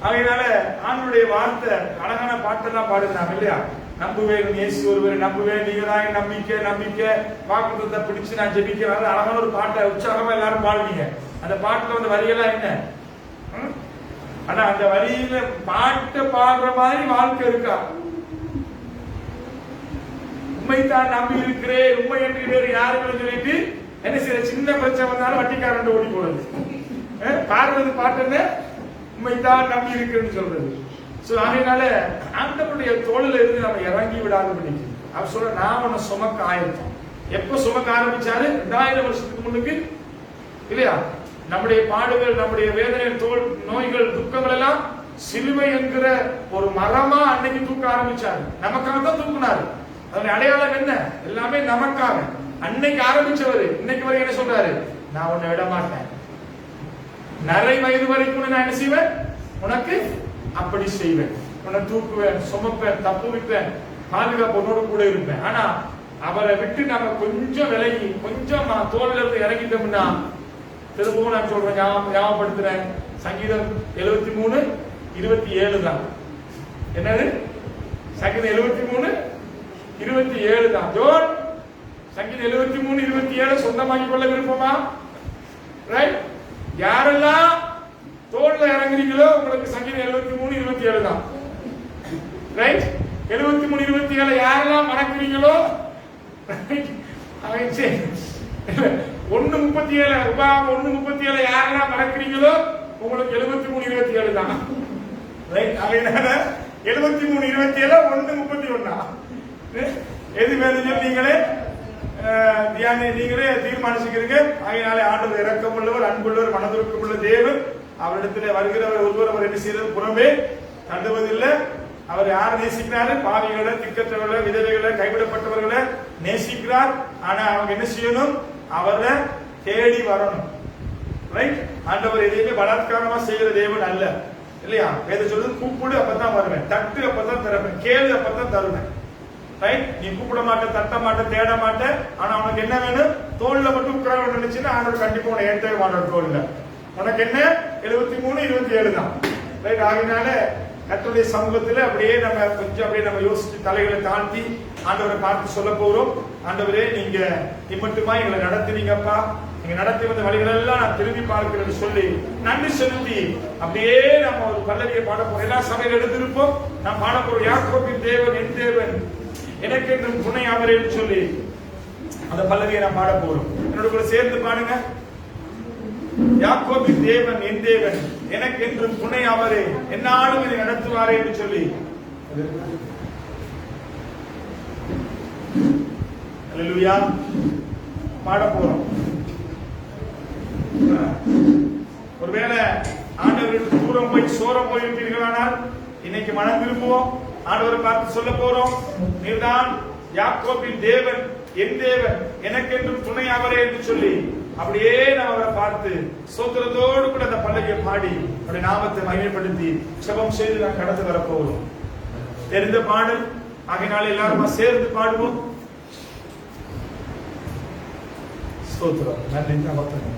அதனால ஆண்டுடைய வார்த்தை, அழகான பாட்டெல்லாம் பாடுறாங்க இல்லையா? நம்புவேன் இயேசு ஒருவரை நம்புவேன், நீங்க தான் நம்பிக்கை நம்பிக்கை, வாக்குத்தத்தத்தை பிடிச்சு நான் ஜெபிக்கிறேன். அழகான ஒரு பாட்டை உற்சாகமா எல்லாரும் பாடுவீங்க. அந்த பாட்டுல வந்து வரியெல்லாம் என்ன? ஆனா அந்த வரியில பாட்டை பாடுற மாதிரி வாழ்க்கை இருக்கா? உண்மை தான் நம்பி இருக்கிறேன், உண்மை என்று வேறு யாருன்னு சொல்லிட்டு என்ன செய்ய, சின்ன பிரச்சனை வந்தாலும் வட்டிக்காரன் ஓடி போறது. பாடுறது பாட்டு உண்மைதான் நம்பி இருக்கிறேன்னு சொல்றது. அதனால ஆண்டவருடைய தோளில இருந்து நம்ம இறங்கி விடாத பண்ணிக்கு அவர் சொல்ற, நான் உன்னை சுமக்க ஆயத்தம். எப்ப சுமக்க ஆரம்பிச்சாரு? 2000 வருஷத்துக்கு முன்னுக்கு இல்லையா? நம்முடைய பாடுகள், நம்முடைய வேதனை, தோல் நோய்கள், துக்கங்கள் எல்லாம் சிலுவை என்கிற ஒரு மரமா அன்னைக்கு தூக்க ஆரம்பிச்சாரு. நமக்காக தான் தூக்குனாரு. அதனுடைய அடையாளம் என்ன? எல்லாமே நமக்காக. அன்னைக்கு ஆரம்பிச்சவர் இன்னைக்கு வரை என்ன சொல்றாரு? நான் உன்னை விட மாட்டேன், நரை வயது வரைக்கும் நான் என்ன செய்வேன்? உனக்கு அப்படி செய்வேன், உன்னை தூக்குவேன், சுமப்பேன், தப்புவிப்பேன், பாதுகாப்பு உன்னோடு கூட இருப்பேன். ஆனா அவரை விட்டு நம்ம கொஞ்சம் விலகி கொஞ்சம் தோல்ல இருந்து இறங்கிட்டோம்னா, திரும்பவும் நான் சொல்றேன், ஞாபகப்படுத்துறேன், சங்கீதம் 73:27 தான். என்னது? சங்கீதம் 73:27 தான். ஜோன், சங்கீதம் 73:27 சொந்தமாக்கி கொள்ள விருப்பமா? ரைட்? யாரெல்லாம் தோல்ல இறங்குறீங்களோ உங்களுக்கு சங்கீதம் 73:27 தான். ரைட்? 73:27 யாரெல்லாம் மறக்கிறீங்களோ 1:37 உபாகம் 1:37 யாரெல்லாம் மறக்கிறீங்களோ உங்களுக்கு 73:27 தான். ரைட்? அதனால 73:27 1:31 எது வேணும் நீங்களே நீங்களே தீர்மானிச்சுக்கிறீங்க. அதனால ஆண்டவர் இரக்கமுள்ளவர், அன்புள்ளவர், மனதுருக்கமுள்ள தேவன். அவரிடத்தில் வருகிறவர் ஒருவர் அவர் என்ன செய்யறது? புறமே தண்டுவதில்லை. அவர் யாரை நேசிக்கிறாரு? பாவிகளை, திக்கற்றவர்களை, விதவைகளை, கைவிடப்பட்டவர்களை நேசிக்கிறார். ஆனா அவங்க என்ன செய்யணும்? அவரை தேடி வரணும். ரைட்? ஆண்டவர் எதையுமே பலாத்காரமா செய்கிற தேவன் அல்ல, இல்லையா? வேதம் சொல்றது, கூப்பிடு அப்பதான் வருவேன், தட்டு அப்பதான் திறப்பேன், கேளு அப்பதான் தருவேன். ரைட்? நீ கூப்பிட மாட்ட, தட்ட மாட்ட, தேட மாட்ட. ஆனா உனக்கு என்ன வேணும்? தோல்ல மட்டும் உட்கார நினைச்சுன்னா ஆண்டவர் கண்டிப்பா உன ஏற்றவே மாட்டார். தோல்ல உனக்கு என்ன? 73:27 தான். ரைட்? ஆகினால கர்த்தருடைய சமூகத்துல அப்படியே நம்ம கொஞ்சம் அப்படியே நம்ம யோசிச்சு தலைகளை தாழ்த்தி ஆண்டவரை பார்த்து சொல்ல போறோம். ஆண்டவரே, நீங்க இம்மட்டுமா எங்களை நடத்துவீங்கப்பா, நீங்க நடத்தி வந்த வழிகள் எல்லாம் நான் திரும்பி பார்க்கிறது சொல்லி நன்றி செலுத்தி அப்படியே நம்ம ஒரு பல்லவியை பாட போறோம். எல்லா சபையில் எடுத்திருப்போம். நான் பாட போறோம், யாக்கோபின் தேவன் என் தேவன், எனக்கு என்றும் துணை அவரே சொல்லி அந்த பல்லவியை நான் பாட போறோம். என்னோட கூட சேர்ந்து பாடுங்க. யாக்கோபின் தேவன் என் தேவன், எனக்கு என்றும் துணை அவரே, என்னாலும் இதை நடத்துவாரே என்று சொல்லி அல்லேலூயா. பாட போறோம். ஒருவேளை ஆண்டவருக்கு தூரம் போய் சோரம் போயிருப்பீர்களானால் இன்னைக்கு மனம் திரும்புவோம். ஆண்டவரை பார்த்து சொல்ல போறோம், நீர்தான் யாக்கோபின் தேவன், என் தேவன், எனக்கென்றும் துணை அவரே என்று சொல்லி அப்படியே நாம் அவரை பார்த்து சோத்திரத்தோடு கூட அந்த பல்லவியை பாடி அவருடைய நாமத்தை மகிமைப்படுத்தி ஜெபம் செய்து நாம் கடந்து வரப்போகிறோம். தெரிந்த பாடல் ஆகையினால எல்லாருமா சேர்ந்து பாடுவோம். ஸ்தோத்திரம். நன்றி தகப்பனே.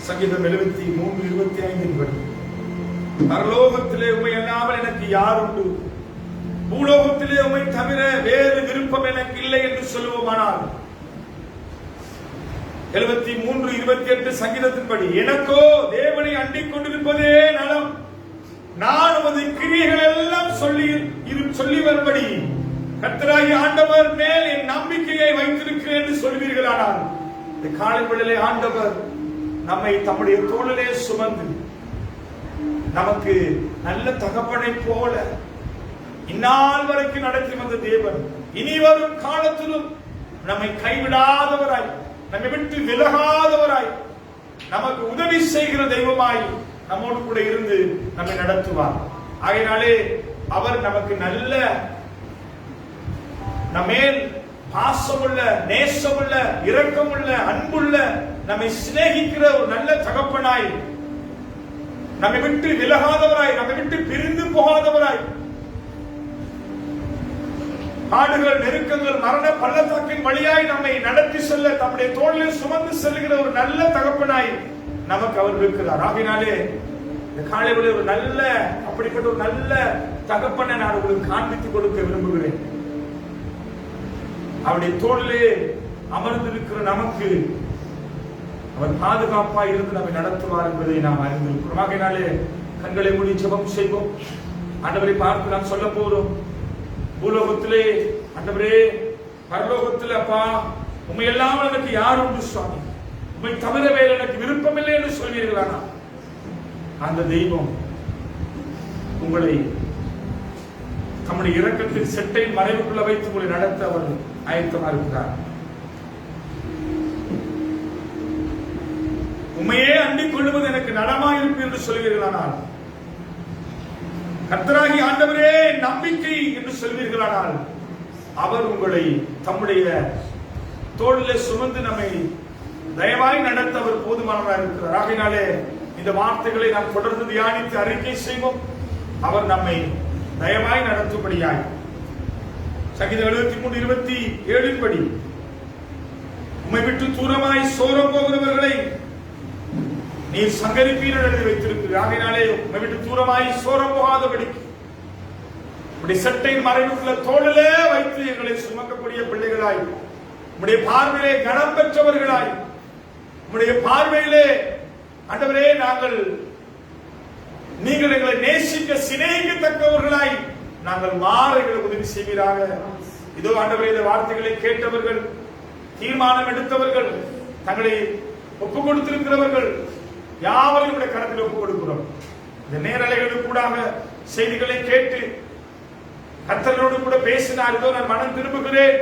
சங்கீதம் 73:25 படி பரலோகத்திலே உம்மை அல்லாமல் எனக்கு யார் உண்டு, பூலோகத்திலே உம்மை தவிர வேறு விருப்பம் எனக்கு இல்லை என்று சொல்லுவோமானால் 73:28 சங்கீதத்தின்படி எனக்கோ தேவனை அண்டிக் கொண்டிருப்பதே நலம், நான் உமது கிரியைகள் எல்லாம் சொல்லி வரும்படி கர்த்தராகிய ஆண்டவர் மேல் என் நம்பிக்கையை வைத்திருக்கிறேன் என்று சொல்வீர்களானால் இந்த காலை வேளையிலே ஆண்டவர் நம்மை தம்முடைய தோளிலே சுமந்து நமக்கு நல்ல தகப்பனை போல இந்நாள் வரைக்கும் நடத்தி வந்த தேவன் இனி வரும் காலத்திலும் நம்மை கைவிடாதவராய், நம்மை விட்டு விலகாதவராய், நமக்கு உதவி செய்கிற தெய்வமாய் நம்மோடு கூட இருந்து நம்மை நடத்துவார். ஆகையினாலே அவர் நமக்கு நல்ல நம்மேல் பாசமுள்ள, நேசமுள்ள, இரக்கமுள்ள, அன்புள்ள, நம்மை சிநேகிக்கிற ஒரு நல்ல தகப்பனாய், நம்மை விட்டு விலகாதவராய், நம்மை விட்டு பிரிந்து போகாதவராய், பாடுகள், நெருக்கங்கள், மரண பள்ளத்தாக்கின் வழியாய் நம்மை நடத்தி செல்ல தம்முடைய தோளில் சுமந்து செல்கிற ஒரு நல்ல தகப்பனாய் நமக்கு அவர் இருக்கிறார். ஆகினாலே இந்த காலையில் ஒரு நல்ல, அப்படிப்பட்ட ஒரு நல்ல தகப்பனை நான் உங்களுக்கு காண்பித்துக் கொடுக்க விரும்புகிறேன். அவருடைய தோளிலே அமர்ந்திருக்கிற நமக்கு அவர் பாதுகாப்பாய் இருந்து நம்மை நடத்துவார் என்பதை நாம் அறிந்திருக்கிறோம். ஆகையினாலே கண்களை மூடி ஜெபம் செய்வோம். ஆண்டவரை பார்த்து நாம் சொல்ல போறோம். பூலோகத்திலே ஆண்டவரே, பரலோகத்தில் அப்பா, உண்மை எல்லாம் எனக்கு யார் உண்டு சுவாமி, உண்மை தவிர வேறு எனக்கு விருப்பமில்லை என்று சொல்வீர்களானா அந்த தெய்வம் உங்களை தம்முடைய இரக்கத்தின் செட்டை மறைவுக்குள்ள வைத்து உங்களை நடத்த அவர் ஆயத்தமா இருக்கிறார். உண்மையே அண்டிக் கொள்வது எனக்கு நலமாயிருக்கும் என்று சொல்வீர்களானால், கர்த்தராகிய ஆண்டவரே நம்பிக்கை என்று சொல்வீர்களானால், அவர் உங்களை தம்முடைய தோளிலே சுமந்து நம்மை தயவாய் நடத்த அவர் போதுமானவராக இருக்கிறார். ஆகையினாலே இந்த வார்த்தைகளை நாம் தொடர்ந்து தியானித்து அறிக்கை செய்வோம். அவர் நம்மை தயவாய் நடத்தும்படியாய் சங்கீதம் 73:27 படி, உம்மை விட்டு தூரமாய் சோரம் போகிறவர்களை நீர் சங்கரிப்பீர் எழுதி வைத்திருக்கிறார். ஆகையினாலே உம்மை விட்டு தூரமாய் சோரம் போகாதபடிக்கு உம்முடைய சட்டையின் மறைவுக்குள்ள தோளிலே வைத்து எங்களை சுமக்கக்கூடிய பிள்ளைகளாய், உம்முடைய பார்வையிலே கனம் பெற்றவர்களாய், உம்முடைய பார்வையிலே ஆண்டவரே நீங்கள் எங்களை நேசிக்க சிநேகிக்கத்தக்கவர்களாய் நாங்கள் மாற எங்களுக்கு உதவி செய்வீராக. இதோ ஆண்டவரே, இந்த வார்த்தைகளை கேட்டவர்கள், தீர்மானம் எடுத்தவர்கள், தங்களை ஒப்புக் கொடுத்திருக்கிறவர்கள் யாவரையும் உடைய கரத்தில் ஒப்புக் கொடுக்கிறோம். இந்த நேரலைகளுக்கு கூடாக செய்திகளை கேட்டு கர்த்தரோடு கூட பேசினார். இதோ நான் மனம் திரும்புகிறேன்,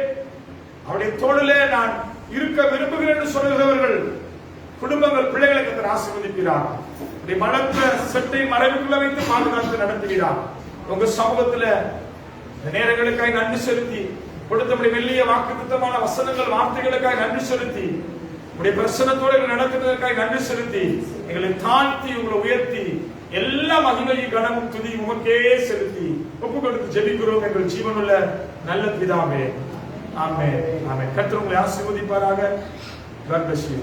அவருடைய தோளிலே நான் இருக்க விரும்புகிறேன் என்று சொல்லுகிறவர்கள் குடும்பங்கள், பிள்ளைகளை கர்த்தர் ஆசீர்வதிக்கிறார். மனத்த சட்டை மறைவுக்குள்ள வைத்து பாதுகாத்து நடத்துகிறார். உங்க சமூகத்துல நேரங்களுக்காக நன்றி செலுத்தி கொடுத்த மெல்லிய வாக்குத்தத்தமான வசனங்கள், வார்த்தைகளுக்காக நன்றி செலுத்தி, உடைய பிரசனத்தோடு நடத்துவதற்காக நன்றி செலுத்தி, எங்களை தாழ்த்தி உங்களை உயர்த்தி எல்லா மகிமையும் கனமும் துதி உமக்கே செலுத்தி ஒப்பு கொடுத்து ஜெபிக்கிறோம் எங்கள் ஜீவனுள்ள நல்ல பிதாவே. ஆமென். ஆமென். கர்த்தர் உங்களை ஆசீர்வதிப்பாராக. God bless you.